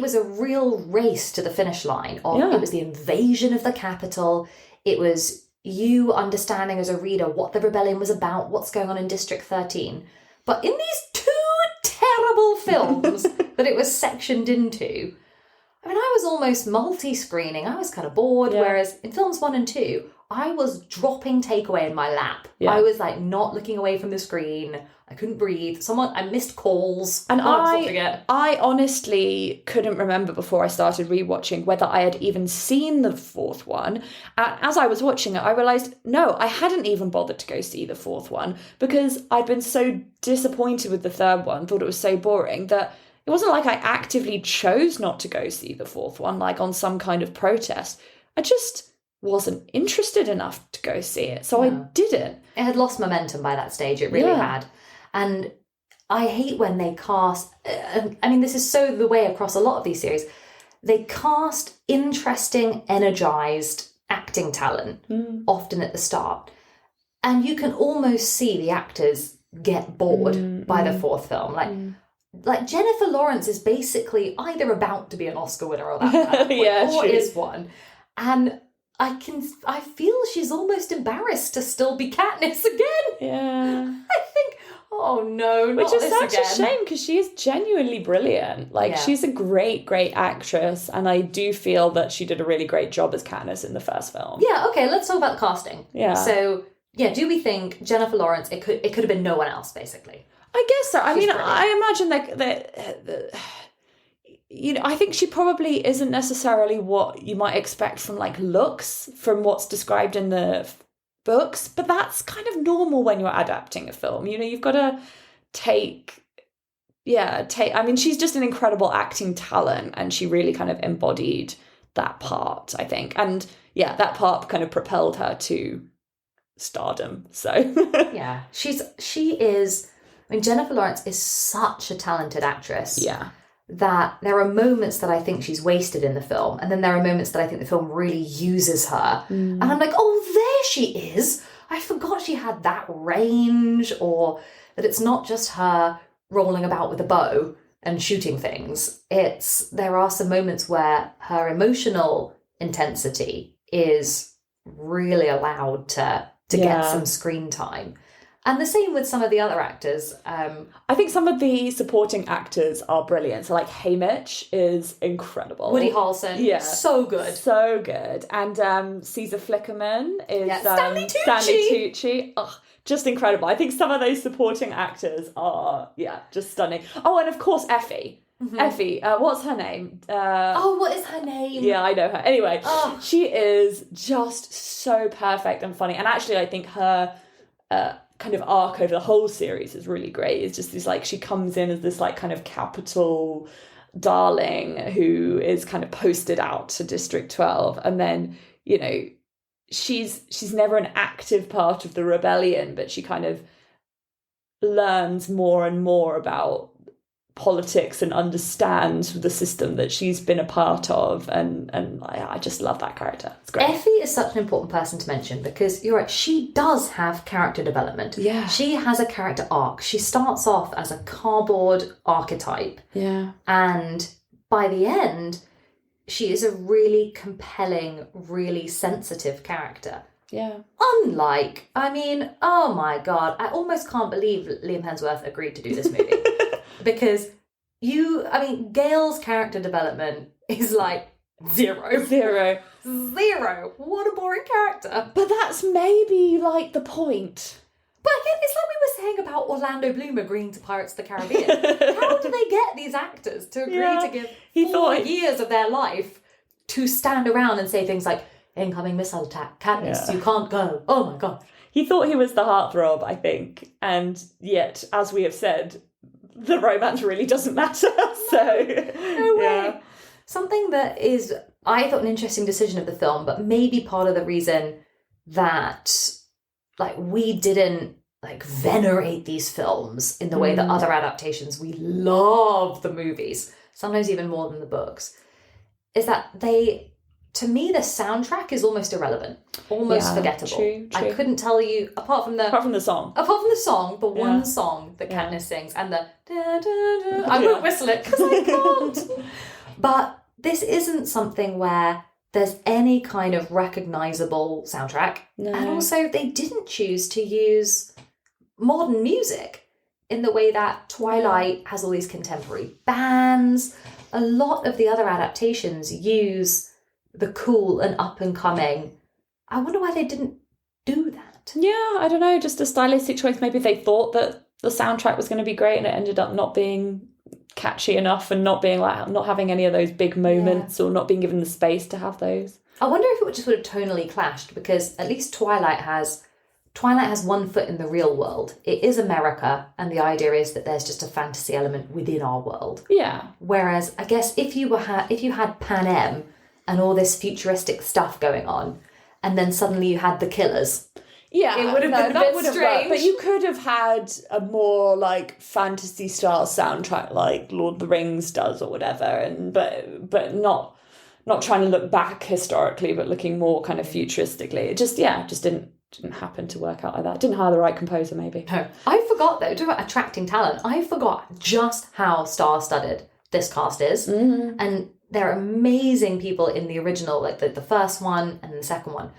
was a real race to the finish line. It was the invasion of the capital. It was you understanding as a reader what the rebellion was about, what's going on in District 13. But in these 2 terrible films that it was sectioned into, I mean, I was almost multi-screening. I was kind of bored, whereas in films 1 and 2, I was dropping takeaway in my lap. I was like not looking away from the screen. I couldn't breathe. I missed calls. And I honestly couldn't remember before I started rewatching whether I had even seen the 4th one. As I was watching it, I realised, no, I hadn't even bothered to go see the 4th one because I'd been so disappointed with the 3rd one, thought it was so boring, that it wasn't like I actively chose not to go see the 4th one, like on some kind of protest. I just wasn't interested enough to go see it, so I didn't. It had lost momentum by that stage, it really had. And I hate when they cast, I mean, this is so the way across a lot of these series, they cast interesting, energised acting talent, often at the start. And you can almost see the actors get bored by the 4th film. Like Jennifer Lawrence is basically either about to be an Oscar winner or that or is one. And I feel she's almost embarrassed to still be Katniss again. Yeah. I think, oh no, not Which is this such again. a shame because she is genuinely brilliant. Like, she's a great, great actress. And I do feel that she did a really great job as Katniss in the first film. Yeah, okay, let's talk about the casting. Yeah. So, do we think Jennifer Lawrence, it could have been no one else, basically? I guess so. I mean, brilliant. I imagine that you know, I think she probably isn't necessarily what you might expect from like looks from what's described in the books, but that's kind of normal when you're adapting a film. You know, you've got to take, I mean, she's just an incredible acting talent and she really kind of embodied that part, I think. And that part kind of propelled her to stardom. So she is, I mean, Jennifer Lawrence is such a talented actress. Yeah. That there are moments that I think she's wasted in the film, and then there are moments that I think the film really uses her. And I'm like, oh, there she is. I forgot she had that range, or that it's not just her rolling about with a bow and shooting things. There are some moments where her emotional intensity is really allowed to get some screen time. And the same with some of the other actors. I think some of the supporting actors are brilliant. So like Haymitch is incredible. Woody Harrelson, so good. So good. And Caesar Flickerman is Stanley Tucci. Stanley Tucci. Oh, just incredible. I think some of those supporting actors are, just stunning. Oh, and of course Effie. Mm-hmm. Effie, what's her name? What is her name? Yeah, I know her. Anyway, she is just so perfect and funny. And actually, I think her kind of arc over the whole series is really great. It's just this, like, she comes in as this, like, kind of capital darling who is kind of posted out to District 12. And then, you know, she's never an active part of the rebellion, but she kind of learns more and more about politics and understands the system that she's been a part of, and I just love that character. It's great. Effie is such an important person to mention because you're right, she does have character development. Yeah. She has a character arc. She starts off as a cardboard archetype. Yeah. And by the end, she is a really compelling, really sensitive character. Yeah. Unlike, I mean, oh my God, I almost can't believe Liam Hemsworth agreed to do this movie. Because Gail's character development is like zero. What a boring character. But that's maybe like the point. But again, it's like we were saying about Orlando Bloom agreeing to Pirates of the Caribbean. How do they get these actors to agree to give 4 years of their life to stand around and say things like, incoming missile attack, Katniss, you can't go. Oh my God. He thought he was the heartthrob, I think. And yet, as we have said, the romance really doesn't matter. No way. Something that is, I thought, an interesting decision of the film, but maybe part of the reason that, like, we didn't, like, venerate these films in the way that other adaptations, we love the movies, sometimes even more than the books, is that to me, the soundtrack is almost irrelevant, almost forgettable. True. I couldn't tell you, apart from the song, the one song that Katniss sings, and the da-da-da, I won't whistle it because I can't. But this isn't something where there's any kind of recognisable soundtrack. No. And also, they didn't choose to use modern music in the way that Twilight has all these contemporary bands. A lot of the other adaptations use the cool and up-and-coming. I wonder why they didn't do that. Yeah, I don't know, just a stylistic choice. Maybe they thought that the soundtrack was going to be great and it ended up not being catchy enough and not being like, not having any of those big moments or not being given the space to have those. I wonder if it just would have tonally clashed, because at least Twilight has one foot in the real world. It is America, and the idea is that there's just a fantasy element within our world. Yeah. Whereas I guess if you had Panem and all this futuristic stuff going on, and then suddenly you had the killers. Yeah, it would have been a bit strange. But you could have had a more like fantasy style soundtrack like Lord of the Rings does or whatever, and but not trying to look back historically, but looking more kind of futuristically. It just didn't happen to work out like that. Didn't hire the right composer, maybe. No. I forgot though, talk about attracting talent. I forgot just how star-studded this cast is. Mm-hmm. And there are amazing people in the original, like the first one and the second one.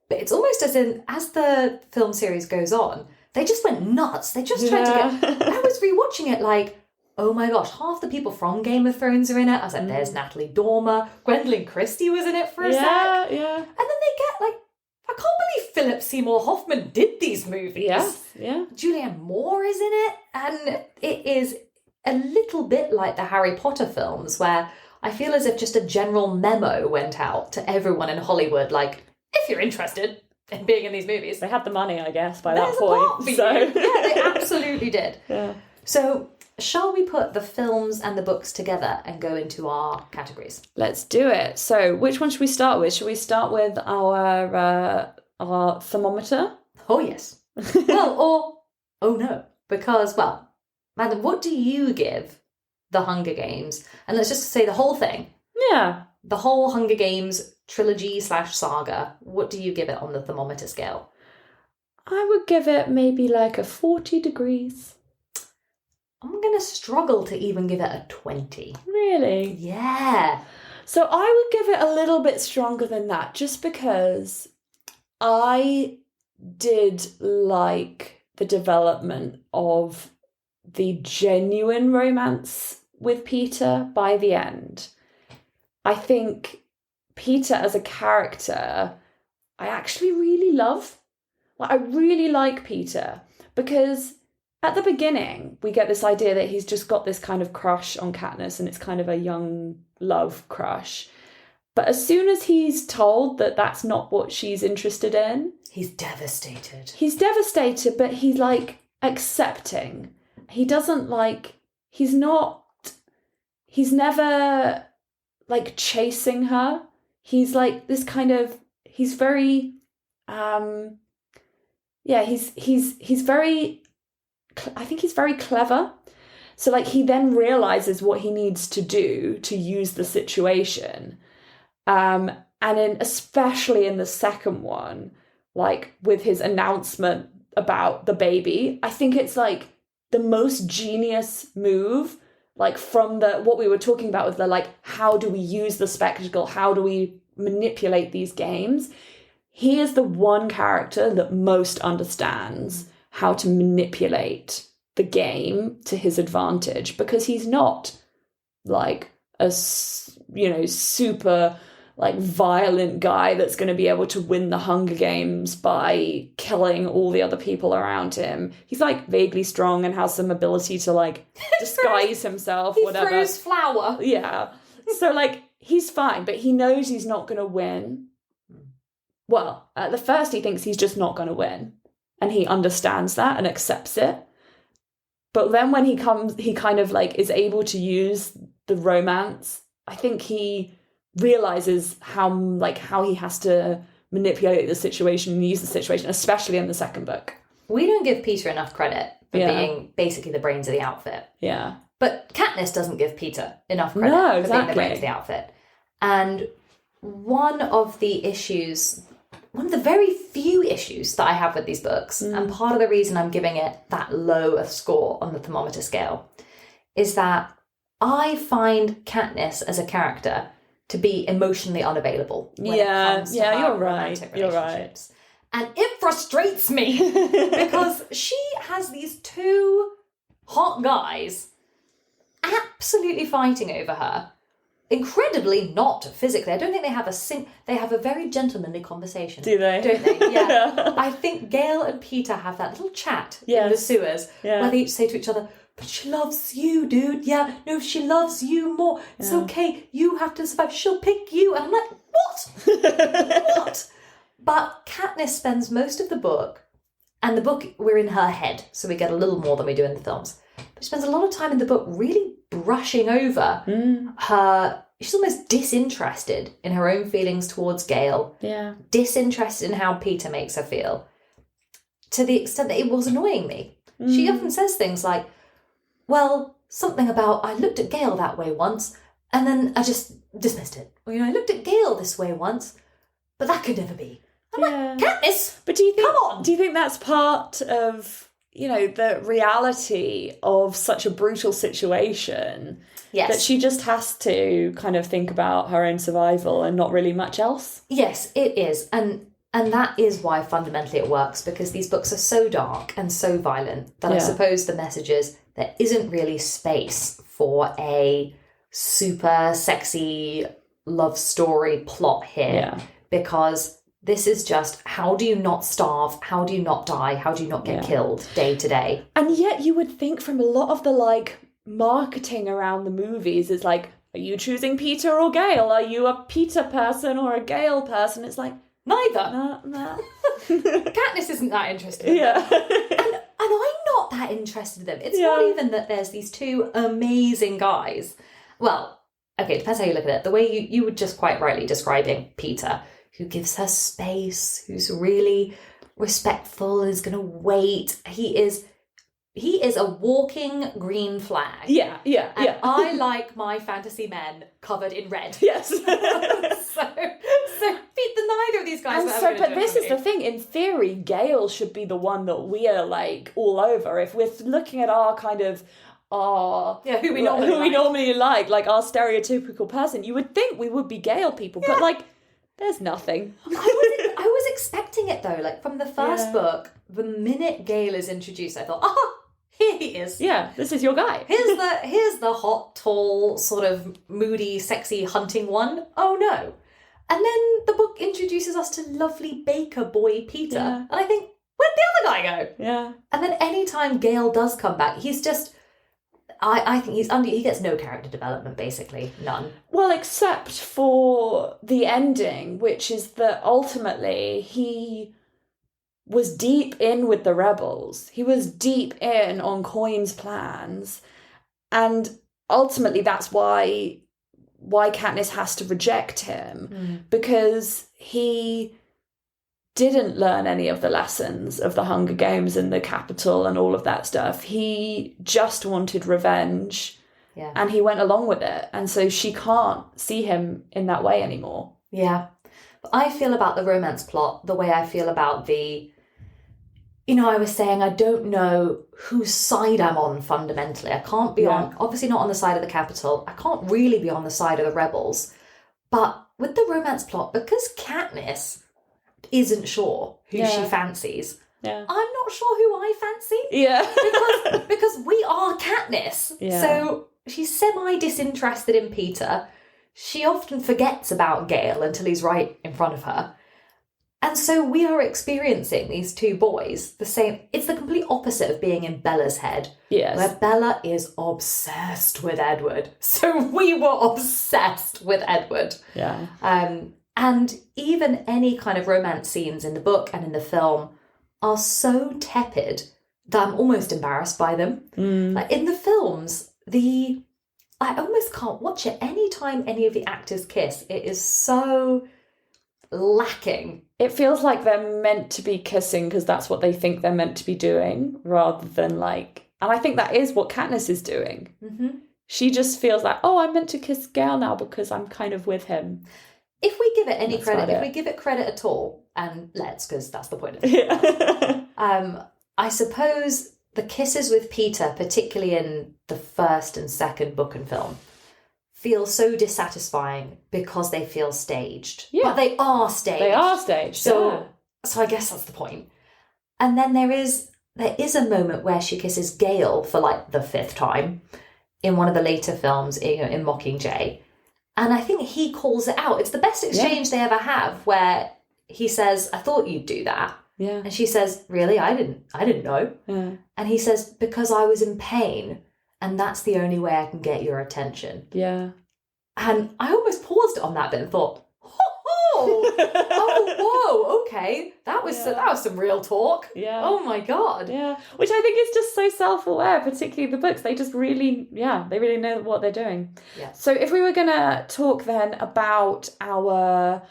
But it's almost as the film series goes on, they just went nuts. They just tried to get... I was rewatching it like, oh my gosh, half the people from Game of Thrones are in it. I was like, there's Natalie Dormer. Gwendolyn Christie was in it for a sec. Yeah. And then they get like, I can't believe Philip Seymour Hoffman did these movies. Yeah. Julianne Moore is in it. And it is a little bit like the Harry Potter films, where I feel as if just a general memo went out to everyone in Hollywood, like, if you're interested in being in these movies. They had the money, I guess, by There's that point. a part for you. Yeah, they absolutely did. Yeah. So, shall we put the films and the books together and go into our categories? Let's do it. So, which one should we start with? Should we start with our thermometer? Oh, yes. Oh no. Because, well, Madam, what do you give the Hunger Games? And let's just say the whole thing. Yeah. The whole Hunger Games trilogy/saga. What do you give it on the thermometer scale? I would give it maybe like a 40 degrees. I'm going to struggle to even give it a 20. Really? Yeah. So I would give it a little bit stronger than that, just because I did like the development of the genuine romance with Peter by the end. I think Peter as a character, I actually really love. Like, I really like Peter, because at the beginning, we get this idea that he's just got this kind of crush on Katniss, and it's kind of a young love crush. But as soon as he's told that that's not what she's interested in... He's devastated. He's devastated, but he's, like, accepting. He doesn't, like... He's never, like, chasing her. He's, like, this kind of... He's very... he's very... I think he's very clever. So, like, he then realizes what he needs to do to use the situation. And especially in the second one, like, with his announcement about the baby, I think it's, like, the most genius move, like, from what we were talking about with the, like, how do we use the spectacle? How do we manipulate these games? He is the one character that most understands how to manipulate the game to his advantage, because he's not like a, super like violent guy that's going to be able to win the Hunger Games by killing all the other people around him. He's like vaguely strong and has some ability to like disguise himself, whatever. He throws flour. Yeah. So like he's fine, but he knows he's not going to win. Well, at the first he thinks he's just not going to win. And he understands that and accepts it. But then when he kind of like is able to use the romance, I think he realizes how he has to manipulate the situation and use the situation, especially in the second book. We don't give Peter enough credit for being basically the brains of the outfit. Yeah. But Katniss doesn't give Peter enough credit for being the brains of the outfit. And one of the very few issues that I have with these books, and part of the reason I'm giving it that low a score on the thermometer scale, is that I find Katniss as a character to be emotionally unavailable when it comes to her romantic relationships. And it frustrates me because she has these two hot guys absolutely fighting over her. Incredibly not physically. I don't think they have they have a very gentlemanly conversation. Do they? Don't they? Yeah. I think Gale and Peter have that little chat in the sewers where they each say to each other, but she loves you, dude. Yeah, no, she loves you more. It's okay. You have to survive. She'll pick you. And I'm like, what? What? But Katniss spends most of the book, and the book, we're in her head, so we get a little more than we do in the films. But she spends a lot of time in the book really brushing over her. She's almost disinterested in her own feelings towards Gale. Yeah. Disinterested in how Peter makes her feel. To the extent that it was annoying me. She often says things like, well, something about, I looked at Gale that way once, and then I just dismissed it. Or, I looked at Gale this way once, but that could never be. I'm like, Katniss, but do you think, come on. Do you think that's part of, the reality of such a brutal situation? Yes. That she just has to kind of think about her own survival and not really much else? Yes, it is. And that is why fundamentally it works, because these books are so dark and so violent that I suppose the message is there isn't really space for a super sexy love story plot here, because this is just, how do you not starve? How do you not die? How do you not get killed day to day? And yet you would think from a lot of the marketing around the movies is like, are you choosing Peter or Gale? Are you a Peter person or a Gale person? It's like, neither. No. Katniss isn't that interested in them. And I'm not that interested in them. It's not even that there's these two amazing guys. Well, okay, it depends how you look at it. The way you were just quite rightly describing Peter, who gives her space, who's really respectful, is going to wait. He is a walking green flag. Yeah. I like my fantasy men covered in red. Yes. so neither of these guys. But this is the thing. In theory, Gale should be the one that we are all over. If we're looking at our kind of who we normally like our stereotypical person, you would think we would be Gale people, but there's nothing. I was expecting it though. From the first book, the minute Gale is introduced, I thought, here he is. Yeah, this is your guy. Here's the hot, tall, sort of moody, sexy hunting one. Oh no. And then the book introduces us to lovely baker boy Peter. Yeah. And I think, where'd the other guy go? Yeah. And then anytime Gale does come back, he's just, I think he gets no character development, basically. None. Well, except for the ending, which is that ultimately he was deep in with the rebels. He was deep in on Coin's plans. And ultimately that's why Katniss has to reject him, because he didn't learn any of the lessons of the Hunger Games and the Capitol and all of that stuff. He just wanted revenge, and he went along with it. And so she can't see him in that way anymore. Yeah. But I feel about the romance plot the way I feel about the... I was saying I don't know whose side I'm on fundamentally. I can't be on, obviously not on the side of the Capitol. I can't really be on the side of the rebels. But with the romance plot, because Katniss isn't sure who she fancies, I'm not sure who I fancy. Yeah. because we are Katniss. Yeah. So she's semi-disinterested in Peter. She often forgets about Gale until he's right in front of her. And so we are experiencing these two boys the same. It's the complete opposite of being in Bella's head. Yes. Where Bella is obsessed with Edward. So we were obsessed with Edward. Yeah. And even any kind of romance scenes in the book and in the film are so tepid that I'm almost embarrassed by them. In the films, I almost can't watch it. Anytime any of the actors kiss, it is so lacking. It feels like they're meant to be kissing because that's what they think they're meant to be doing, rather than and I think that is what Katniss is doing. Mm-hmm. She just feels like, I'm meant to kiss Gale now because I'm kind of with him. If we give it any credit, if we give it credit at all, and let's, because that's the point of it. Yeah. I suppose the kisses with Peter, particularly in the first and second book and film, feel so dissatisfying because they feel staged. Yeah. But they are staged. They are staged. So I guess that's the point. And then there is a moment where she kisses Gale for like the 5th time in one of the later films, in Mockingjay. And I think he calls it out. It's the best exchange they ever have, where he says, "I thought you'd do that." Yeah. And she says, "Really? I didn't know." Yeah. And he says, "Because I was in pain, and that's the only way I can get your attention." Yeah. And I almost paused on that bit and thought, whoa, okay, that was some real talk. Yeah. Oh my God. Yeah. Which I think is just so self-aware, particularly the books. They just really, they really know what they're doing. Yeah. So if we were gonna talk then about our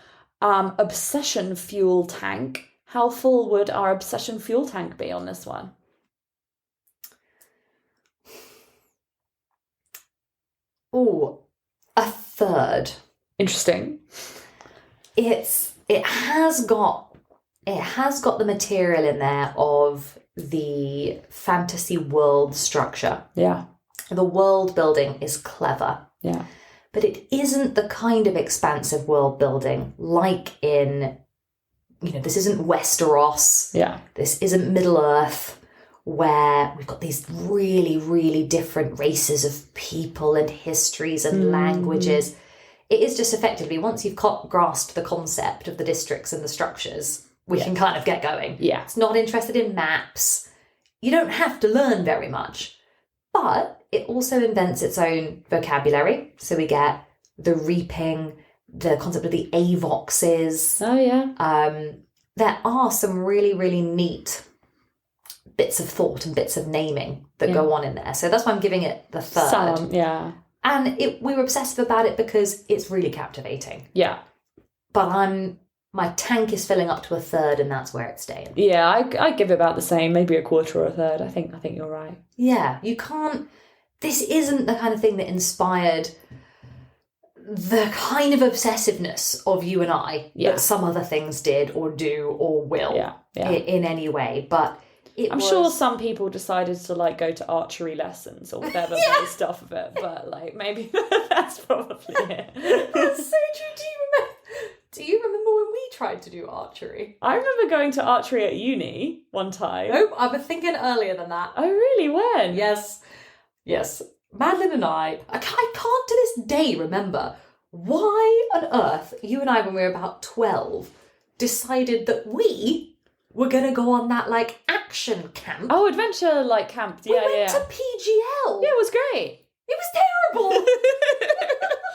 obsession fuel tank, how full would our obsession fuel tank be on this one? Oh, a third. Interesting. It has got the material in there of the fantasy world structure. Yeah. The world building is clever. Yeah. But it isn't the kind of expansive world building like in, this isn't Westeros. Yeah. This isn't Middle-earth, where we've got these really, really different races of people and histories and languages. It is just effectively, once you've grasped the concept of the districts and the structures, we can kind of get going. Yeah. It's not interested in maps. You don't have to learn very much. But it also invents its own vocabulary. So we get the reaping, the concept of the avoxes. Oh, yeah. There are some really, really neat bits of thought and bits of naming that go on in there. So that's why I'm giving it the third. Yeah. And we were obsessive about it because it's really captivating. Yeah. But my tank is filling up to a third, and that's where it's staying. Yeah, I give it about the same, maybe a quarter or a third. I think you're right. Yeah, you can't. This isn't the kind of thing that inspired the kind of obsessiveness of you and I that some other things did or do or will in any way. But I'm sure some people decided to go to archery lessons or whatever based off of it, but maybe that's probably it. That's so true. Do you remember when we tried to do archery? I remember going to archery at uni one time. Nope, I was thinking earlier than that. Oh, really? When? Yes. Madeline and I can't to this day remember why on earth you and I, when we were about 12, decided that we were going to go on that action camp. Oh, adventure camp. We went to PGL. Yeah, it was great. It was terrible.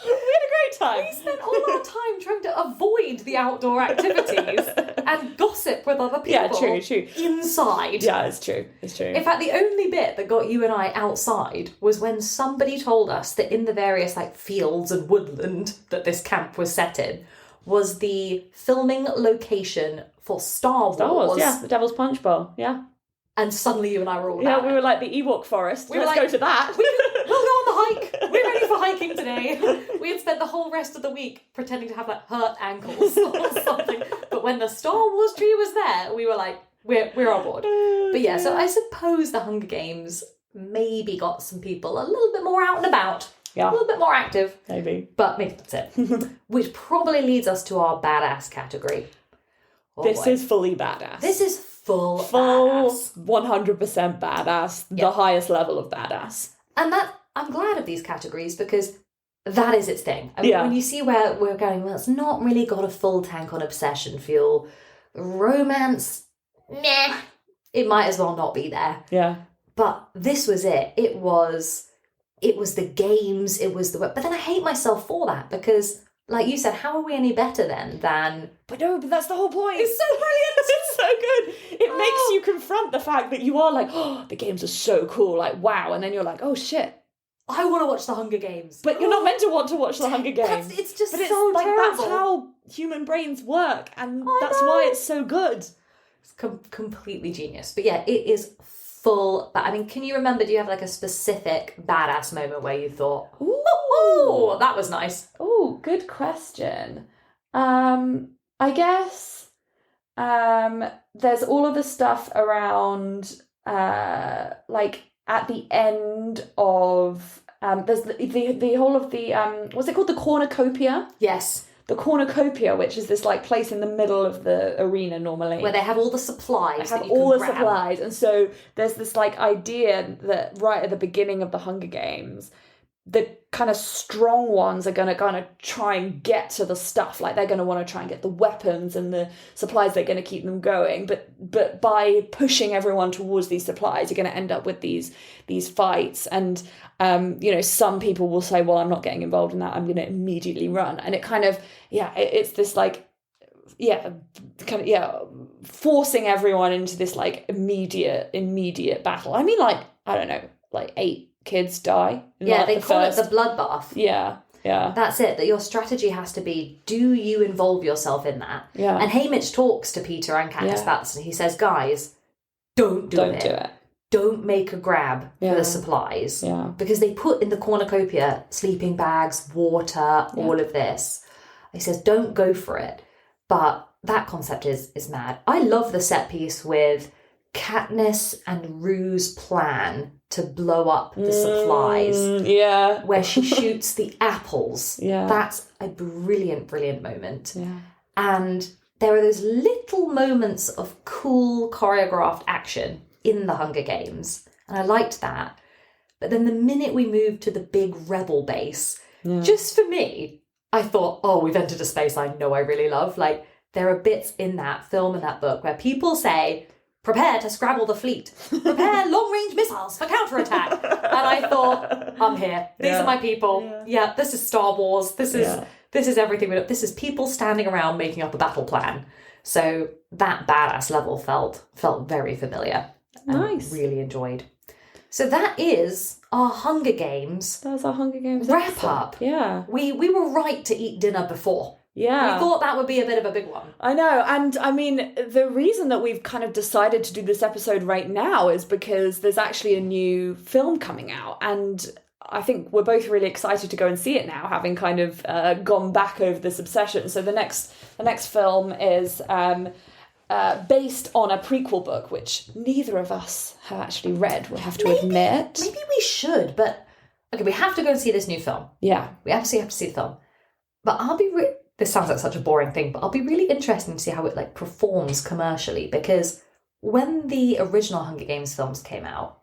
We had a great time. We spent all our time trying to avoid the outdoor activities and gossip with other people. Yeah, true. Inside. Yeah, it's true. In fact, the only bit that got you and I outside was when somebody told us that in the various fields and woodland that this camp was set in was the filming location for Star Wars. Yeah, the Devil's Punch Bowl. Yeah. And suddenly you and I were all we were like the Ewok forest. Let's go to that. We'll go on the hike. We're ready for hiking today. We had spent the whole rest of the week pretending to have hurt ankles or something. But when the Star Wars tree was there, we were like, we're on board. But yeah, so I suppose the Hunger Games maybe got some people a little bit more out and about. Yeah. A little bit more active. Maybe. But maybe that's it. Which probably leads us to our badass category. This is fully badass. This is full badass. 100% badass. The highest level of badass. And I'm glad of these categories because that is its thing. I mean, when you see where we're going, well, it's not really got a full tank on obsession fuel. Romance, nah. It might as well not be there. Yeah. But this was it. It was the games, it was the... But then I hate myself for that because... Like you said, how are we any better then than... But no, but that's the whole point. It's so brilliant. It's so good. It makes you confront the fact that you are the games are so cool, wow. And then you're like, oh, shit. I want to watch the Hunger Games. But you're not meant to want to watch the Hunger Games. It's just but so terrible. That's how human brains work. And that's why it's so good. It's completely genius. But yeah, it is full... I mean, can you remember, do you have a specific badass moment where you thought, ooh, that was nice? Oh, good question. I guess there's all of the stuff around at the end of There's the whole of the what's it called, the cornucopia? Yes. The cornucopia, which is this like place in the middle of the arena normally, Where they have all the supplies. They have all the supplies, and so there's this like idea that right at the beginning of the Hunger Games, the kind of strong ones are going to kind of try and get to the stuff. Like they're going to want to try and get the weapons and the supplies. They're going to keep them going. But by pushing everyone towards these supplies, you're going to end up with these fights. And, some people will say, well, I'm not getting involved in that. I'm going to immediately run. And it kind of, it's this like, forcing everyone into this like immediate battle. I mean, like, I don't know, like 8 kids die. They call it the bloodbath. Yeah. That's it, that your strategy has to be, do you involve yourself in that? Yeah. And Haymitch talks to Peter and Katniss about this, and he says, guys, don't do it. Don't make a grab for the supplies. Yeah. Because they put in the cornucopia sleeping bags, water, all of this. He says, don't go for it. But that concept is mad. I love the set piece with Katniss and Rue's plan to blow up the supplies. Where she shoots the apples. Yeah. That's a brilliant, brilliant moment. Yeah. And there are those little moments of cool choreographed action in the Hunger Games. And I liked that. But then the minute we moved to the big rebel base, just for me, I thought, oh, we've entered a space I know I really love. Like, there are bits in that film and that book where people say, prepare to scrabble the fleet. Prepare long-range missiles for counterattack. And I thought, I'm here. These are my people. Yeah, this is Star Wars. This is everything. This is people standing around making up a battle plan. So that badass level felt very familiar. Nice. Really enjoyed. So that is our Hunger Games. That's our Hunger Games wrap up. Yeah. We were right to eat dinner before. Yeah. We thought that would be a bit of a big one. I know. And I mean, the reason that we've kind of decided to do this episode right now is because there's actually a new film coming out. And I think we're both really excited to go and see it now, having kind of gone back over this obsession. So the next film is based on a prequel book, which neither of us have actually read, we have to admit. Maybe we should, but... Okay, we have to go and see this new film. Yeah. We absolutely have to see the film. But I'll be... This sounds like such a boring thing, but I'll be really interested to see how it like performs commercially, because when the original Hunger Games films came out,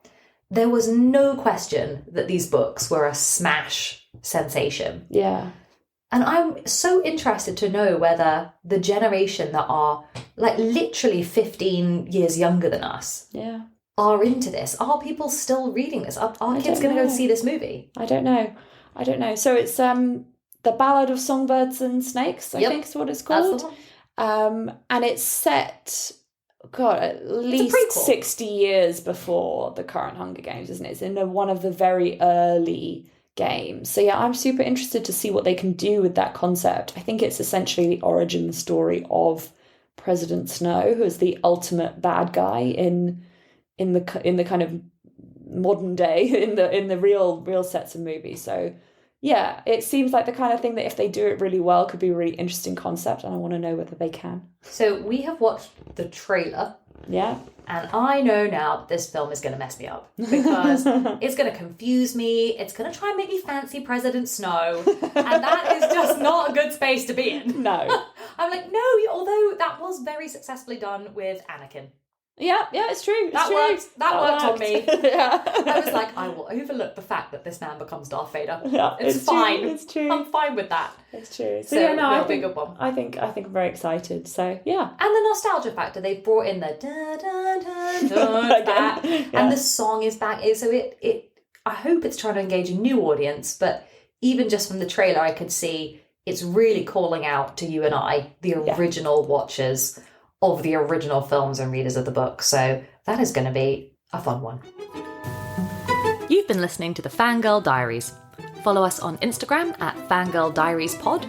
there was no question that these books were a smash sensation. Yeah. And I'm so interested to know whether the generation that are like literally 15 years younger than us are into this. Are people still reading this? Are kids going to go and see this movie? I don't know. So it's The Ballad of Songbirds and Snakes, I think is what it's called. That's the one. And it's set, at least 60 years before the current Hunger Games, isn't it? It's in one of the very early games. So yeah, I'm super interested to see what they can do with that concept. I think it's essentially the origin story of President Snow, who is the ultimate bad guy in the kind of modern day, in the real sets of movies. So yeah, it seems like the kind of thing that if they do it really well could be a really interesting concept, and I want to know whether they can. So we have watched the trailer. Yeah. And I know now that this film is going to mess me up, because it's going to confuse me. It's going to try and make me fancy President Snow. And that is just not a good space to be in. No. I'm like, no, although that was very successfully done with Anakin. Yeah, it's true. That worked on me. Yeah. I was like, I will overlook the fact that this man becomes Darth Vader. Yeah, it's fine. True. It's true. I'm fine with that. It's true. So yeah, no, I think a good one. I think I'm very excited. So yeah. And the nostalgia factor, they've brought in the da da da da back, and the song is back. So it I hope it's trying to engage a new audience, but even just from the trailer, I could see it's really calling out to you and I, the original watchers of the original films and readers of the book. So that is going to be a fun one. You've been listening to the Fangirl Diaries. Follow us on Instagram at Fangirl Diaries Pod.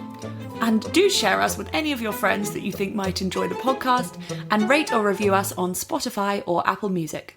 And do share us with any of your friends that you think might enjoy the podcast, and rate or review us on Spotify or Apple Music.